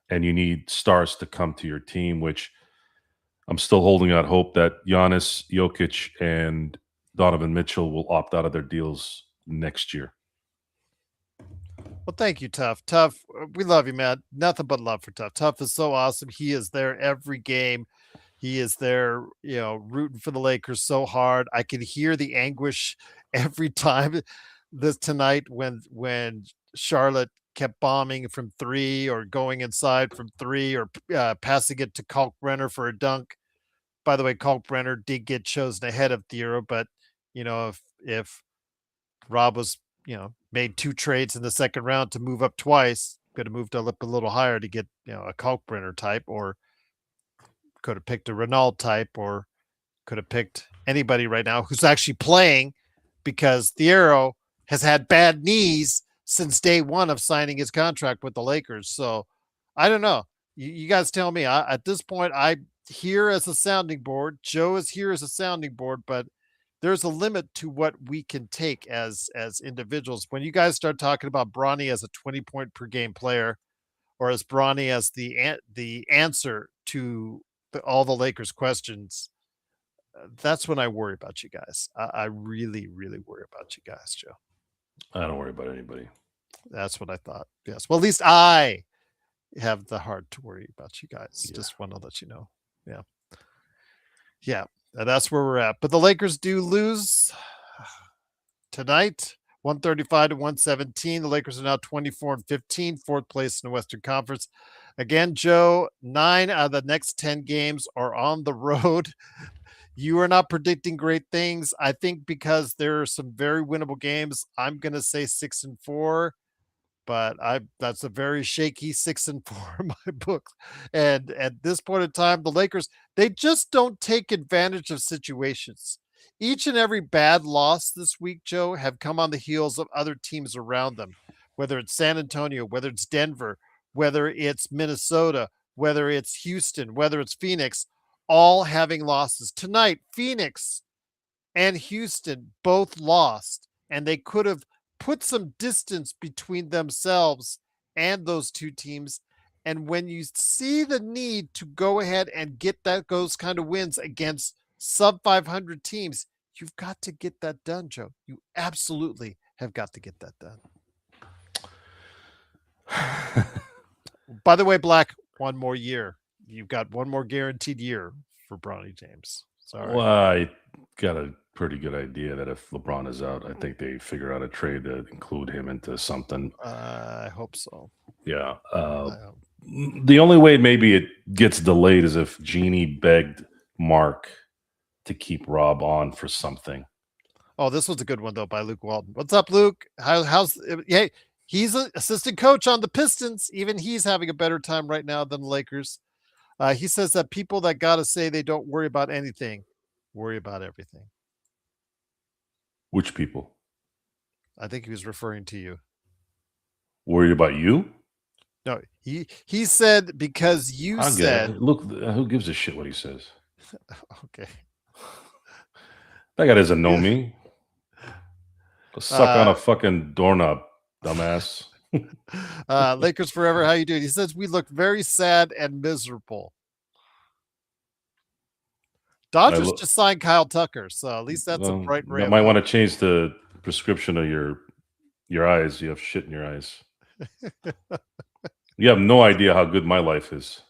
and you need stars to come to your team, which I'm still holding out hope that Giannis, Jokic, and Donovan Mitchell will opt out of their deals next year. Well, thank you, Tough. We love you, man. Nothing but love for Tough. Tough is so awesome. He is there every game He is there, rooting for the Lakers so hard. I could hear the anguish every time this tonight when Charlotte kept bombing from three or going inside from three or passing it to Kalkbrenner for a dunk. By the way, Kalkbrenner did get chosen ahead of Thiero, but if Rob was made two trades in the second round to move up twice, could have moved up a little higher to get a Kalkbrenner type, or could have picked a Renault type, or could have picked anybody right now who's actually playing, because Thiero has had bad knees since day one of signing his contract with the Lakers. So I don't know. You guys tell me. At this point, I'm here as a sounding board. Joe is here as a sounding board, but there's a limit to what we can take as individuals. When you guys start talking about Bronny as a 20-point per game player, or as Bronny as the answer to all the Lakers questions, that's when I worry about you guys. I really, really worry about you guys, Joe. I don't worry about anybody. That's what I thought. Yes. Well, at least I have the heart to worry about you guys. Yeah. Just want to let you know. Yeah. Yeah. That's where we're at. But the Lakers do lose tonight, 135 to 117. The Lakers are now 24-15, fourth place in the Western Conference. Again, Joe, 9 out of the next 10 games are on the road. You are not predicting great things. I think because there are some very winnable games, I'm going to say 6-4, but that's a very shaky 6-4 in my book. And at this point in time, the Lakers, they just don't take advantage of situations. Each and every bad loss this week, Joe, have come on the heels of other teams around them, whether it's San Antonio, whether it's Denver, whether it's Minnesota, whether it's Houston, whether it's Phoenix, all having losses. Tonight, Phoenix and Houston both lost, and they could have put some distance between themselves and those two teams. And when you see the need to go ahead and get those kind of wins against sub 500 teams, you've got to get that done, Joe. You absolutely have got to get that done. By the way, Black, one more year. You've got one more guaranteed year for Bronny James. Sorry. Well, I got a pretty good idea that if LeBron is out, I think they figure out a trade to include him into something. I hope so. Yeah. The only way maybe it gets delayed is if Jeannie begged Mark to keep Rob on for something. Oh, this was a good one though by Luke Walton. What's up, Luke? How's hey? He's an assistant coach on the Pistons. Even he's having a better time right now than the Lakers. He says that people that gotta say they don't worry about anything, worry about everything. Which people? I think he was referring to you. Worried about you? No, he said because you said. Look, who gives a shit what he says? Okay. That guy doesn't know me. Go suck on a fucking doorknob, dumbass. Lakers forever. How you doing? He says we look very sad and miserable. Dodgers just signed Kyle Tucker, so at least that's a bright ray. You might want to change the prescription of your eyes. You have shit in your eyes. You have no idea how good my life is.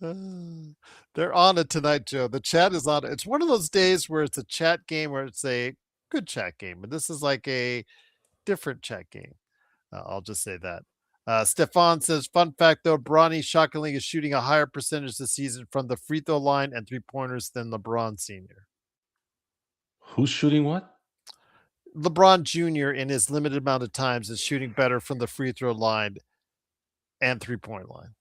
They're on it tonight, Joe. The chat is on it. It's one of those days where it's a chat game where it's a good chat game, but this is like a different chat game. I'll just say that. Stefan says, fun fact though, Bronny shockingly is shooting a higher percentage this season from the free throw line and 3-pointers than LeBron Sr. Who's shooting what? LeBron Jr. in his limited amount of times is shooting better from the free throw line and 3-point line.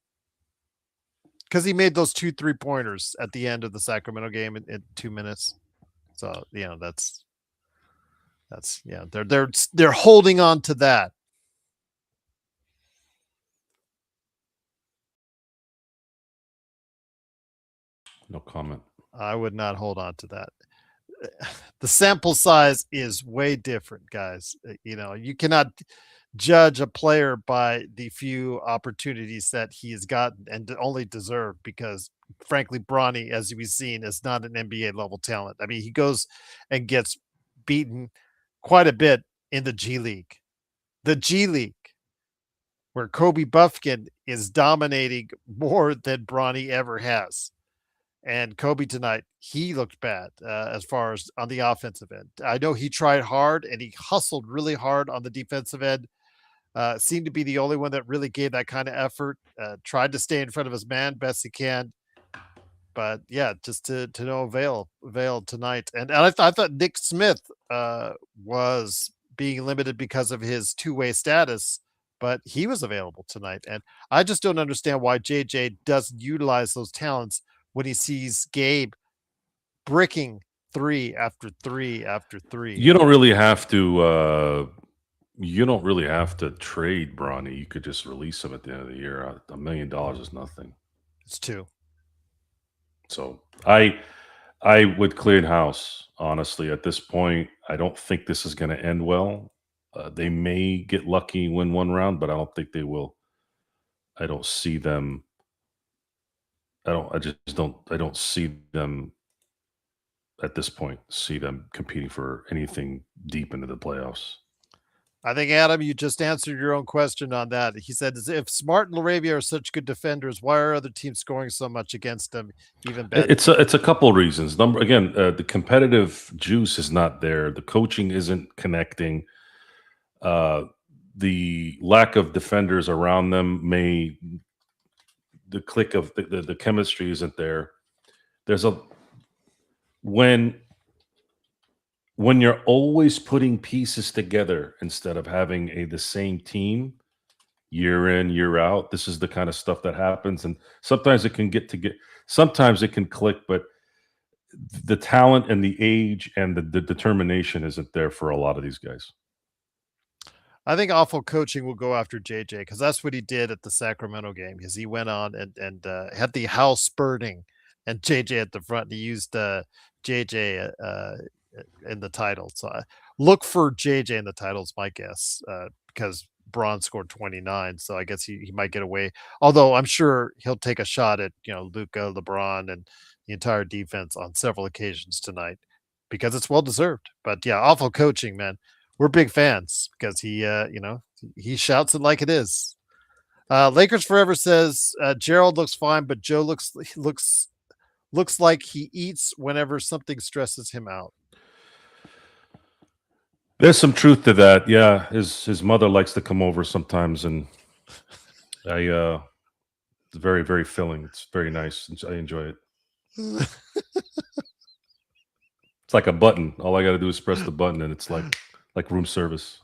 Because he made those 2 3-pointers at the end of the Sacramento game in 2 minutes. So, that's they're holding on to that. No comment. I would not hold on to that. The sample size is way different, guys. You cannot judge a player by the few opportunities that he has gotten and only deserved, because frankly, Bronny, as we've seen, is not an NBA level talent. I mean, he goes and gets beaten quite a bit in the G League. The G League, where Kobe Buffkin is dominating more than Bronny ever has. And Kobe tonight, he looked bad as far as on the offensive end. I know he tried hard and he hustled really hard on the defensive end. Seemed to be the only one that really gave that kind of effort. Tried to stay in front of his man best he can, but yeah, just to no avail tonight. And I thought Nick Smith was being limited because of his two-way status, but he was available tonight. And I just don't understand why JJ doesn't utilize those talents when he sees Gabe bricking three after three after three. You don't really have to. You don't really have to trade Bronny. You could just release him at the end of the year. $1 million is nothing. It's two. So I would clear house, honestly. At this point, I don't think this is going to end well. They may get lucky, win one round, but I don't think they will. I don't see them. I just don't. I don't see them at this point. See them competing for anything deep into the playoffs. I think, Adam, you just answered your own question on that. He said, if Smart and LaRavia are such good defenders, why are other teams scoring so much against them? Even better. It's a couple of reasons. The competitive juice is not there. The coaching isn't connecting. The lack of defenders around them the click of the chemistry isn't there. There's when you're always putting pieces together instead of having the same team year in, year out, this is the kind of stuff that happens. And sometimes it can sometimes it can click, but the talent and the age and the determination isn't there for a lot of these guys. I think awful coaching will go after JJ because that's what he did at the Sacramento game. Because he went on and had the house burning, and JJ at the front. And he used JJ in the title. So look for JJ in the title is my guess because Braun scored 29. So I guess he might get away. Although I'm sure he'll take a shot at Luka, LeBron, and the entire defense on several occasions tonight because it's well deserved. But yeah, awful coaching, man. We're big fans because he shouts it like it is. Lakers Forever says Gerald looks fine, but Joe looks like he eats whenever something stresses him out. There's some truth to that. Yeah, his mother likes to come over sometimes, and it's very, very filling. It's very nice. I enjoy it. It's like a button. All I got to do is press the button, and it's like room service.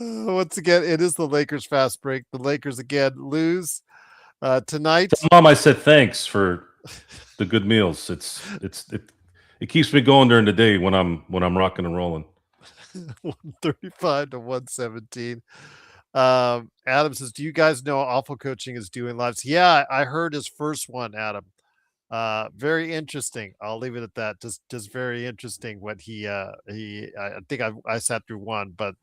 Once again, it is the Lakers fast break. The Lakers again lose tonight. Tell Mom I said thanks for the good meals. It keeps me going during the day when I'm rocking and rolling. 135 to 117. Adam says, do you guys know awful coaching is doing lives? Yeah, I heard his first one, Adam. Very interesting. I'll leave it at that. Just very interesting what I think I sat through one, but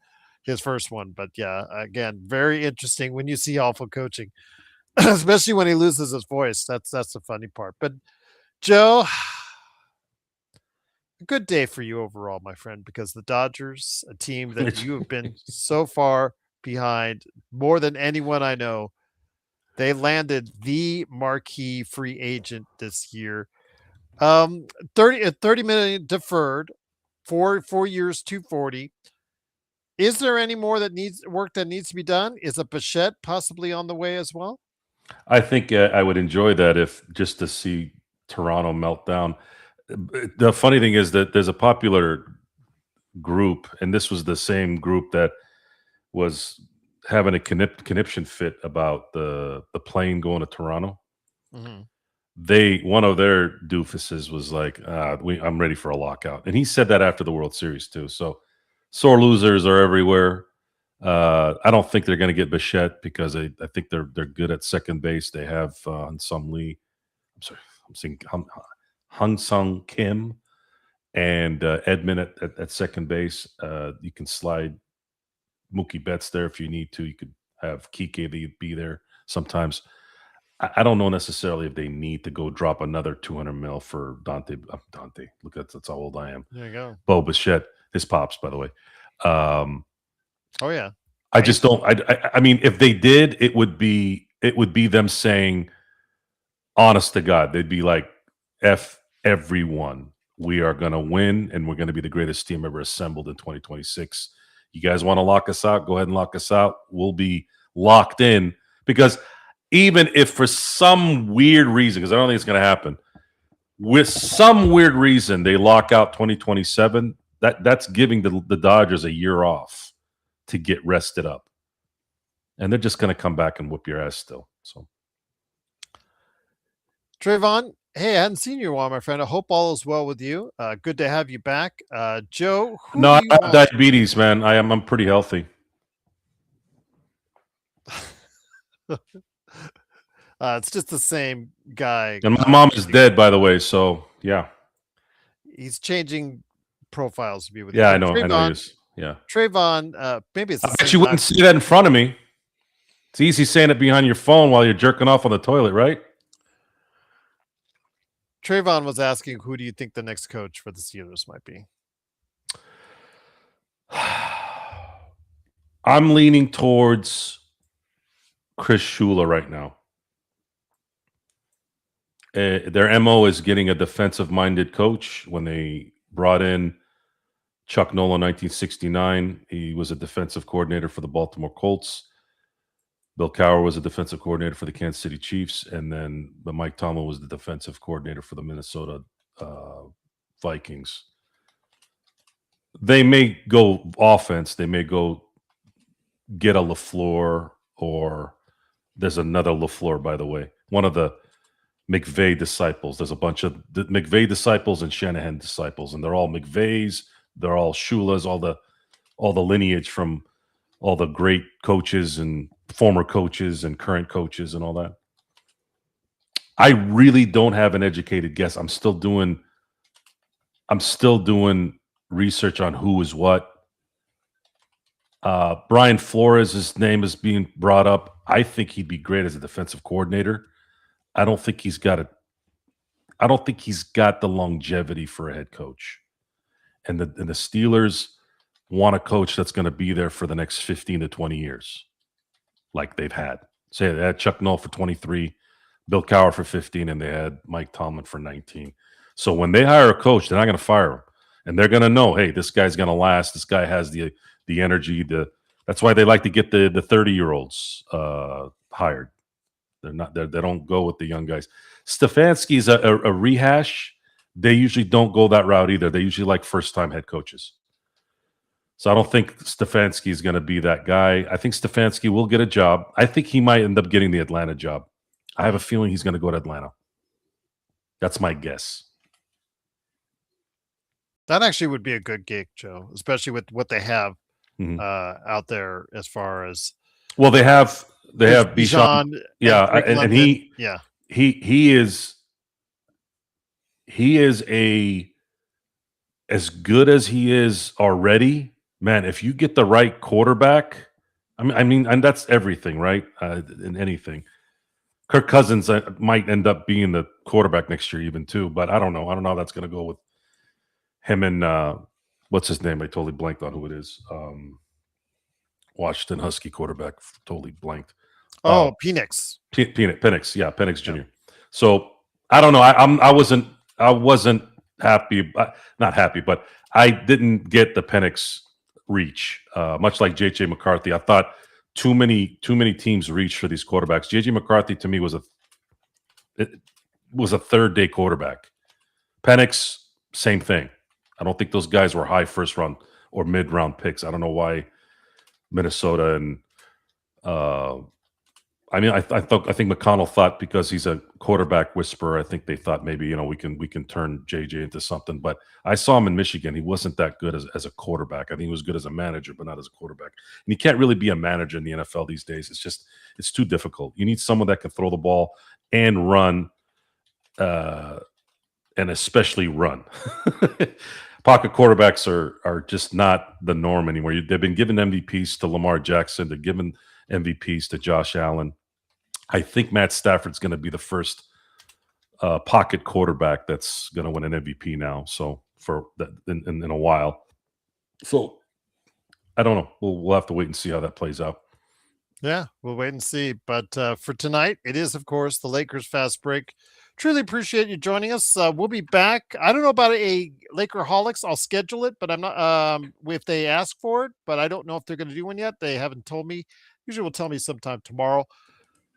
his first one. But yeah, again, very interesting when you see awful coaching, especially when he loses his voice. That's the funny part. But Joe, a good day for you overall, my friend, because the Dodgers, a team that you have been so far behind more than anyone I know, they landed the marquee free agent this year. 30 million deferred, 4 years, 240. Is there any more that needs to be done? Is a Bichette possibly on the way as well? I think I would enjoy that if just to see Toronto melt down. The funny thing is that there's a popular group, and this was the same group that was having a conniption fit about the plane going to Toronto. Mm-hmm. One of their doofuses was like, I'm ready for a lockout. And he said that after the World Series too. So sore losers are everywhere. I don't think they're going to get Bichette because I think they're good at second base. They have Sung Lee. I'm sorry, I'm saying Hung Sung Kim and Edmund at second base. You can slide Mookie Betts there if you need to. You could have Kike be there sometimes. I don't know necessarily if they need to go drop another $200 million for Dante. Look, that's how old I am. There you go. Bo Bichette, his pops, by the way. Oh yeah. I just don't. I mean, if they did, it would be it would be them saying, honest to God, they'd be like, F everyone. We are going to win, and we're going to be the greatest team ever assembled in 2026. You guys want to lock us out? Go ahead and lock us out. We'll be locked in, because even if for some weird reason, because I don't think it's going to happen, with some weird reason they lock out 2027, that's giving the Dodgers a year off to get rested up. And they're just going to come back and whoop your ass still. So, Trayvon, hey, I hadn't seen you in a while, my friend. I hope all is well with you. Good to have you back. Joe, who no, I do you have want? diabetes, man. I'm pretty healthy. It's just the same guy. And my mom is dead, by the way. So, yeah. He's changing profiles to be with Yeah, you. I know. Trayvon, I know he is. Yeah. Trayvon, maybe it's the I bet same you wouldn't see that in front of me. It's easy saying it behind your phone while you're jerking off on the toilet, right? Trayvon was asking, who do you think the next coach for the Steelers might be? I'm leaning towards Chris Shula right now. Their MO is getting a defensive-minded coach. When they brought in Chuck Noll in 1969, he was a defensive coordinator for the Baltimore Colts. Bill Cowher was a defensive coordinator for the Kansas City Chiefs, and then Mike Tomlin was the defensive coordinator for the Minnesota Vikings. They may go offense. They may go get a LaFleur, or there's another LaFleur, by the way. One of the McVay disciples. There's a bunch of the McVay disciples and Shanahan disciples, and they're all McVays. They're all Shulas, all the lineage from all the great coaches and former coaches and current coaches and all that. I really don't have an educated guess. I'm still doing research on who is what. Brian Flores' name is being brought up. I think he'd be great as a defensive coordinator. I don't think he's got the longevity for a head coach. And the Steelers want a coach that's going to be there for the next 15 to 20 years, like they've had. Say they had Chuck Noll for 23, Bill Cowher for 15, and they had Mike Tomlin for 19. So when they hire a coach, they're not going to fire him. And they're going to know, hey, this guy's going to last. This guy has the energy. That's why they like to get the 30-year-olds hired. They don't go with the young guys. Stefanski's a rehash. They usually don't go that route either. They usually like first-time head coaches. So I don't think Stefanski is going to be that guy. I think Stefanski will get a job. I think he might end up getting the Atlanta job. I have a feeling he's going to go to Atlanta. That's my guess. That actually would be a good gig, Joe, especially with what they have out there as far as. Well, they have Bijan. Yeah, and he is as good as he is already. Man, if you get the right quarterback, I mean, and that's everything, right? In anything. Kirk Cousins might end up being the quarterback next year, even too. But I don't know. I don't know how that's going to go with him and what's his name? I totally blanked on who it is. Washington Husky quarterback, totally blanked. Penix. Penix, yeah, Penix Jr. Yeah. So I don't know. I wasn't happy, not happy, but I didn't get the Penix reach. Much like JJ McCarthy, I thought too many teams reach for these quarterbacks. JJ McCarthy to me was a third day quarterback. Penix, same thing. I don't think those guys were high first round or mid round picks. I don't know why Minnesota and I think McConnell thought because he's a quarterback whisperer, I think they thought maybe we can turn JJ into something. But I saw him in Michigan. He wasn't that good as a quarterback. I think he was good as a manager, but not as a quarterback. And you can't really be a manager in the NFL these days. It's too difficult. You need someone that can throw the ball and run, and especially run. Pocket quarterbacks are just not the norm anymore. They've been given MVPs to Lamar Jackson. They're given MVPs to Josh Allen. I think Matt Stafford's going to be the first pocket quarterback that's going to win an MVP now. So for that in a while. So I don't know. We'll have to wait and see how that plays out. Yeah, we'll wait and see. But for tonight, it is, of course, the Lakers Fast Break. Truly appreciate you joining us. We'll be back. I don't know about a Lakerholics. I'll schedule it, but I'm not if they ask for it, but I don't know if they're going to do one yet. They haven't told me. Usually will tell me sometime tomorrow.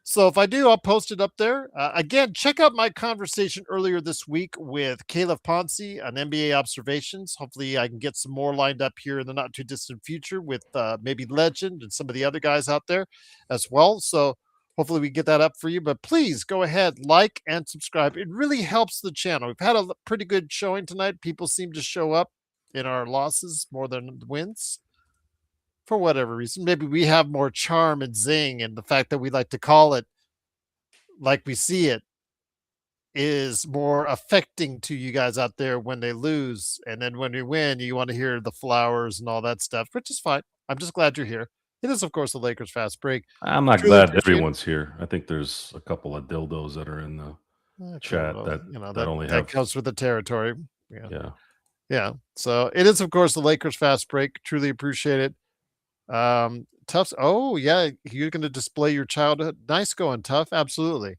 So if I do, I'll post it up there. Again, check out my conversation earlier this week with Caleb Ponce on NBA observations. Hopefully, I can get some more lined up here in the not too distant future with maybe Legend and some of the other guys out there as well. So hopefully, we get that up for you. But please go ahead, like and subscribe. It really helps the channel. We've had a pretty good showing tonight. People seem to show up in our losses more than wins for whatever reason. Maybe we have more charm and zing, and the fact that we like to call it like we see it is more affecting to you guys out there when they lose. And then when we win, you want to hear the flowers and all that stuff, which is fine. I'm just glad you're here. It is, of course, the Lakers Fast Break. I'm not Truly glad appreciate it. everyone's here. I think there's a couple of dildos that are in the chat Well, that you know, that that only that have comes with the territory. Yeah. yeah. Yeah. So it is, of course, the Lakers Fast Break. Truly appreciate it. Tough. Oh, yeah. You're going to display your childhood. Nice going, Tough. Absolutely.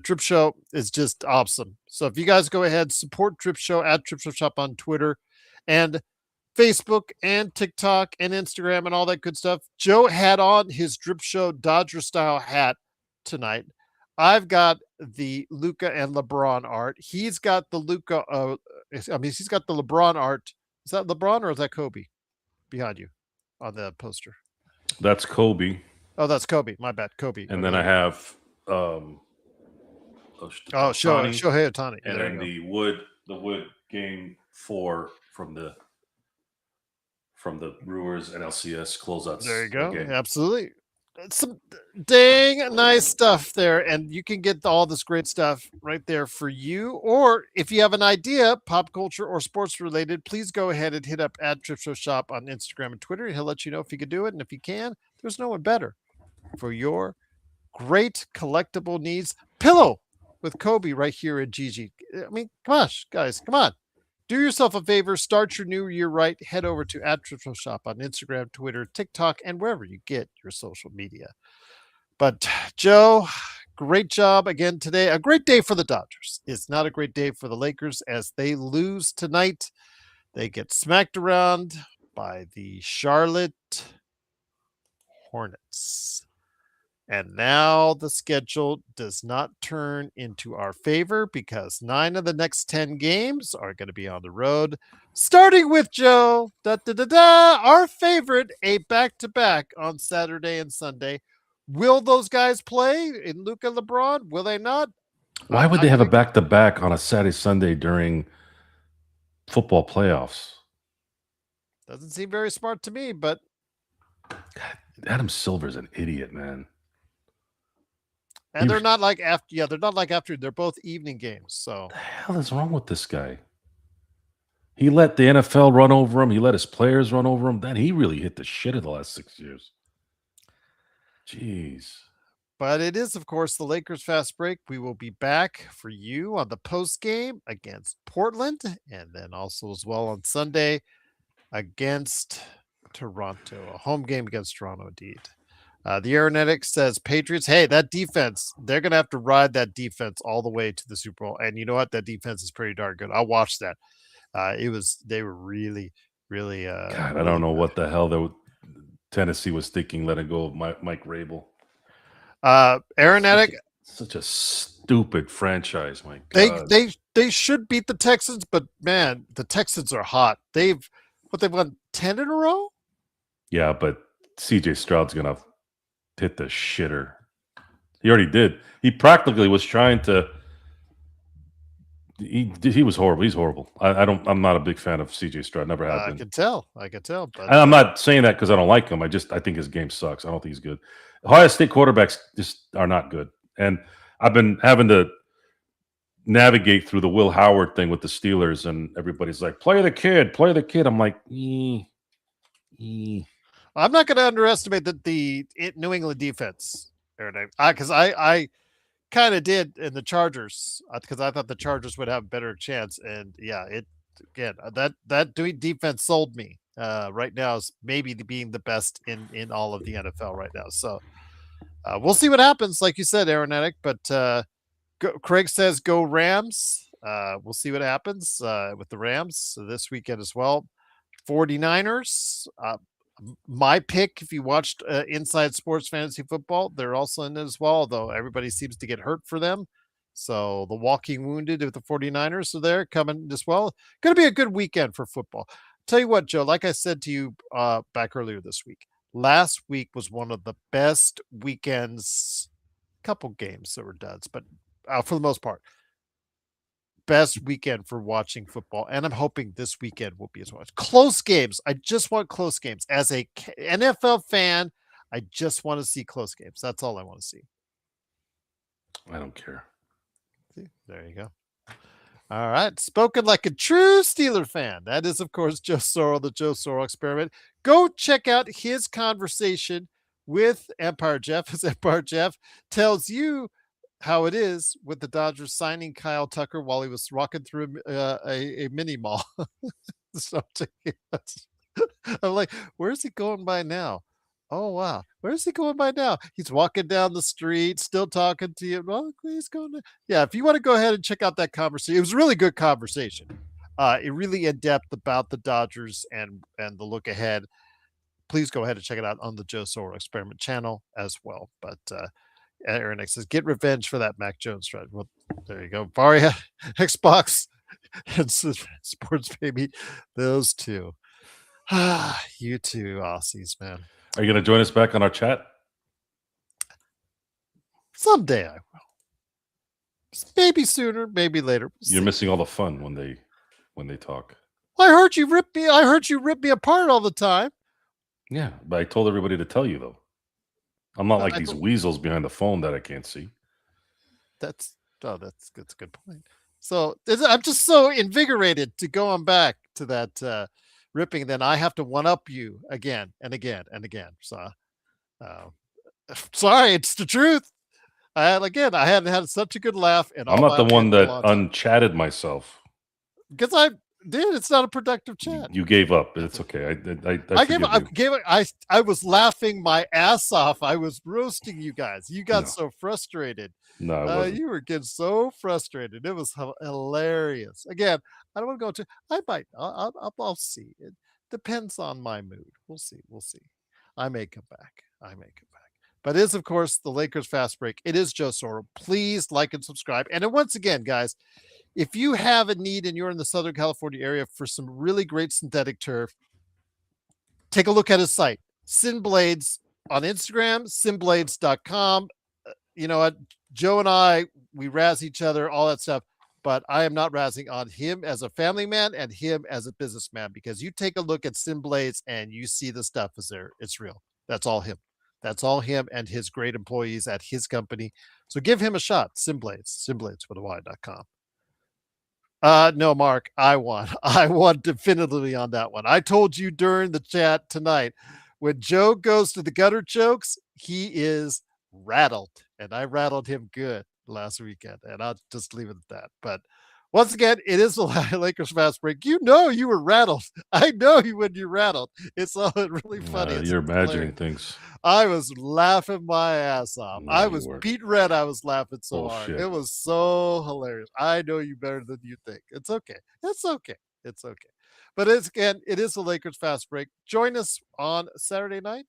Drip Show is just awesome. So if you guys go ahead, support Drip Show at Drip Show Shop on Twitter and Facebook and TikTok and Instagram and all that good stuff. Joe had on his Drip Show Dodger style hat tonight. I've got the Luca and LeBron art. He's got the Luca. He's got the LeBron art. Is that LeBron or is that Kobe behind you on the poster? That's Kobe. Oh, that's Kobe. My bad, Kobe. And Oh, then there I you go. have Ohtani, Shohei Ohtani. and There then you go. the wood game 4 from the Brewers and LCS closeouts There you of the go. game. Absolutely. That's some dang nice stuff there. And you can get all this great stuff right there for you. Or if you have an idea, pop culture or sports related, please go ahead and hit up at Trip Show Shop on Instagram and Twitter. He'll let you know if you can do it. And if you can, there's no one better for your great collectible needs. Pillow with Kobe right here at Gigi. I mean, gosh, guys, come on. Do yourself a favor, start your new year right. Head over to @TripShop on Instagram, Twitter, TikTok, and wherever you get your social media. But Joe, great job again today. A great day for the Dodgers. It's not a great day for the Lakers as they lose tonight. They get smacked around by the Charlotte Hornets. And now the schedule does not turn into our favor because 9 of the next 10 games are going to be on the road, starting with Joe, our favorite, a back-to-back on Saturday and Sunday. Will those guys play in Luka LeBron? Will they not? Why would they have a back-to-back on a Saturday, Sunday during football playoffs? Doesn't seem very smart to me, but God, Adam Silver's an idiot, man. and they're not like after. Yeah, they're not like after. They're both evening games. So what the hell is wrong with this guy? He let the NFL run over him. He let his players run over him. Then he really hit the shit in the last 6 years. Jeez. But it is, of course, the Lakers Fast Break. We will be back for you on the post game against Portland, and then also as well on Sunday against Toronto, a home game against Toronto, indeed. The Aeronetics says Patriots. Hey, that defense, they're going to have to ride that defense all the way to the Super Bowl. And you know what? That defense is pretty darn good. I watched that. They were really, really. God, I really don't know good. what the hell Tennessee was thinking letting go of Mike Rabel. Aeronetic. Such a stupid franchise, my God. They should beat the Texans, but man, the Texans are hot. They've won 10 in a row? Yeah, but CJ Stroud's gonna hit the shitter. He already did. He practically was trying to. He was horrible. He's horrible. I'm not a big fan of CJ Stroud. Never have been. I can tell. But And I'm not saying that because I don't like him. I think his game sucks. I don't think he's good. Ohio State quarterbacks just are not good. And I've been having to navigate through the Will Howard thing with the Steelers, and everybody's like, play the kid. I'm like, I'm not going to underestimate the New England defense, because I kind of did in the Chargers because I thought the Chargers would have a better chance. And yeah, that defense sold me. Right now is maybe being the best in all of the NFL right now. So We'll see what happens. Like you said, Aaronetic, but Craig says go Rams. We'll see what happens with the Rams this weekend as well. 49ers. My pick, if you watched Inside Sports Fantasy Football, they're also in it as well, although everybody seems to get hurt for them. So the walking wounded of the 49ers are there coming as well. Going to be a good weekend for football. Tell you what, Joe, like I said to you back earlier this week, last week was one of the best weekends. Couple games that were duds, but for the most part, best weekend for watching football, and I'm hoping this weekend will be as well. Close games. I just want close games. As a NFL fan, I just want to see close games. That's all I want to see. I don't care. See, there you go. All right. Spoken like a true Steeler fan. That is, of course, Joe Sorrell, the Joe Sorrell Experiment. Go check out his conversation with Empire Jeff, as Empire Jeff tells you how it is with the Dodgers signing Kyle Tucker while he was walking through a mini mall. So I'm like, where's he going by now? Oh, wow. Where's he going by now? He's walking down the street, still talking to you. Well, he's going to, yeah, if you want to go ahead and check out that conversation, it was a really good conversation. It really in depth about the Dodgers and the look ahead. Please go ahead and check it out on the Joe Sorrell Experiment channel as well. But Aaron X says, get revenge for that Mac Jones trade. Well, there you go. Varia, Xbox, and Sports Baby. Those two. You two Aussies, man. Are you going to join us back on our chat? Someday I will. Maybe sooner, maybe later. You're missing all the fun when they talk. I heard you rip me. I heard you rip me apart all the time. Yeah, but I told everybody to tell you though. I'm not like these weasels behind the phone that I can't see. That's a good point. So I'm just so invigorated to go on back to that ripping. Then I have to one up you again and again and again. So sorry, it's the truth. I hadn't had such a good laugh, and I'm not the one that unchatted myself because I did. It's not a productive chat. You gave up. It's okay. I was laughing my ass off. I was roasting you guys. You got so frustrated. No, you were getting so frustrated. It was hilarious. Again, I don't want to go into. I might. I'll see. It depends on my mood. We'll see. I may come back. But it is, of course, the Lakers Fast Break. It is Joe Sorrell. Please like and subscribe. And then once again, guys, if you have a need and you're in the Southern California area for some really great synthetic turf, take a look at his site, Sin Blades on Instagram, sinblades.com. You know what? Joe and I, we razz each other, all that stuff, but I am not razzing on him as a family man and him as a businessman, because you take a look at Sin Blades and you see the stuff is there. It's real. That's all him. That's all him and his great employees at his company. So give him a shot. Sinblades with a y.com. No, Mark, I won definitively on that one. I told you during the chat tonight, when Joe goes to the gutter jokes, he is rattled, and I rattled him good last weekend, and I'll just leave it at that. But once again, it is the Lakers Fast Break. You know you were rattled. I know you when you rattled. It's all really funny. You're imagining things. I was laughing my ass off. I was beat red. I was laughing so hard. It was so hilarious. I know you better than you think. It's okay. But it is the Lakers Fast Break. Join us on Saturday night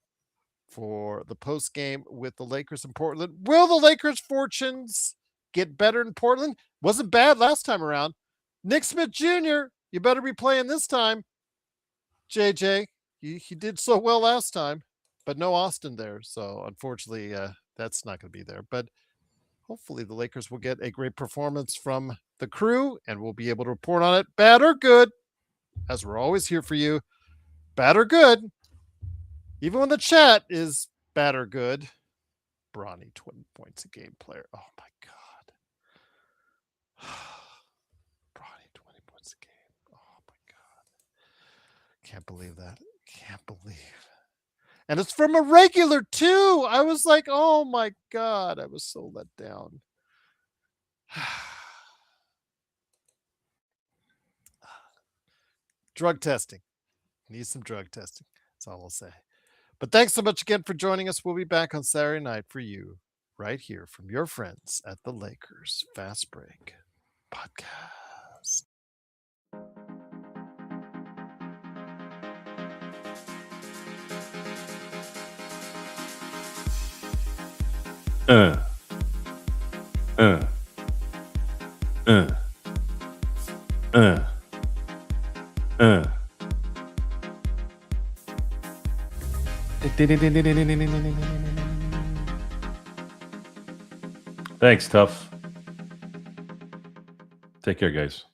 for the post game with the Lakers in Portland. Will the Lakers' fortunes get better in Portland? Wasn't bad last time around. Nick Smith Jr., you better be playing this time. JJ, he did so well last time, but no Austin there. So unfortunately, that's not going to be there. But hopefully the Lakers will get a great performance from the crew, and we'll be able to report on it, bad or good, as we're always here for you. Bad or good, even when the chat is bad or good. Bronny, 20 points a game player. Oh my God. Bronny, 20 points a game. Oh my God. Can't believe that. And it's from a regular too. I was like, oh my God. I was so let down. Drug testing. Need some drug testing. That's all I'll say. But thanks so much again for joining us. We'll be back on Saturday night for you right here from your friends at the Lakers Fast Break Podcast. Uh. Thanks, Tough. Take care, guys.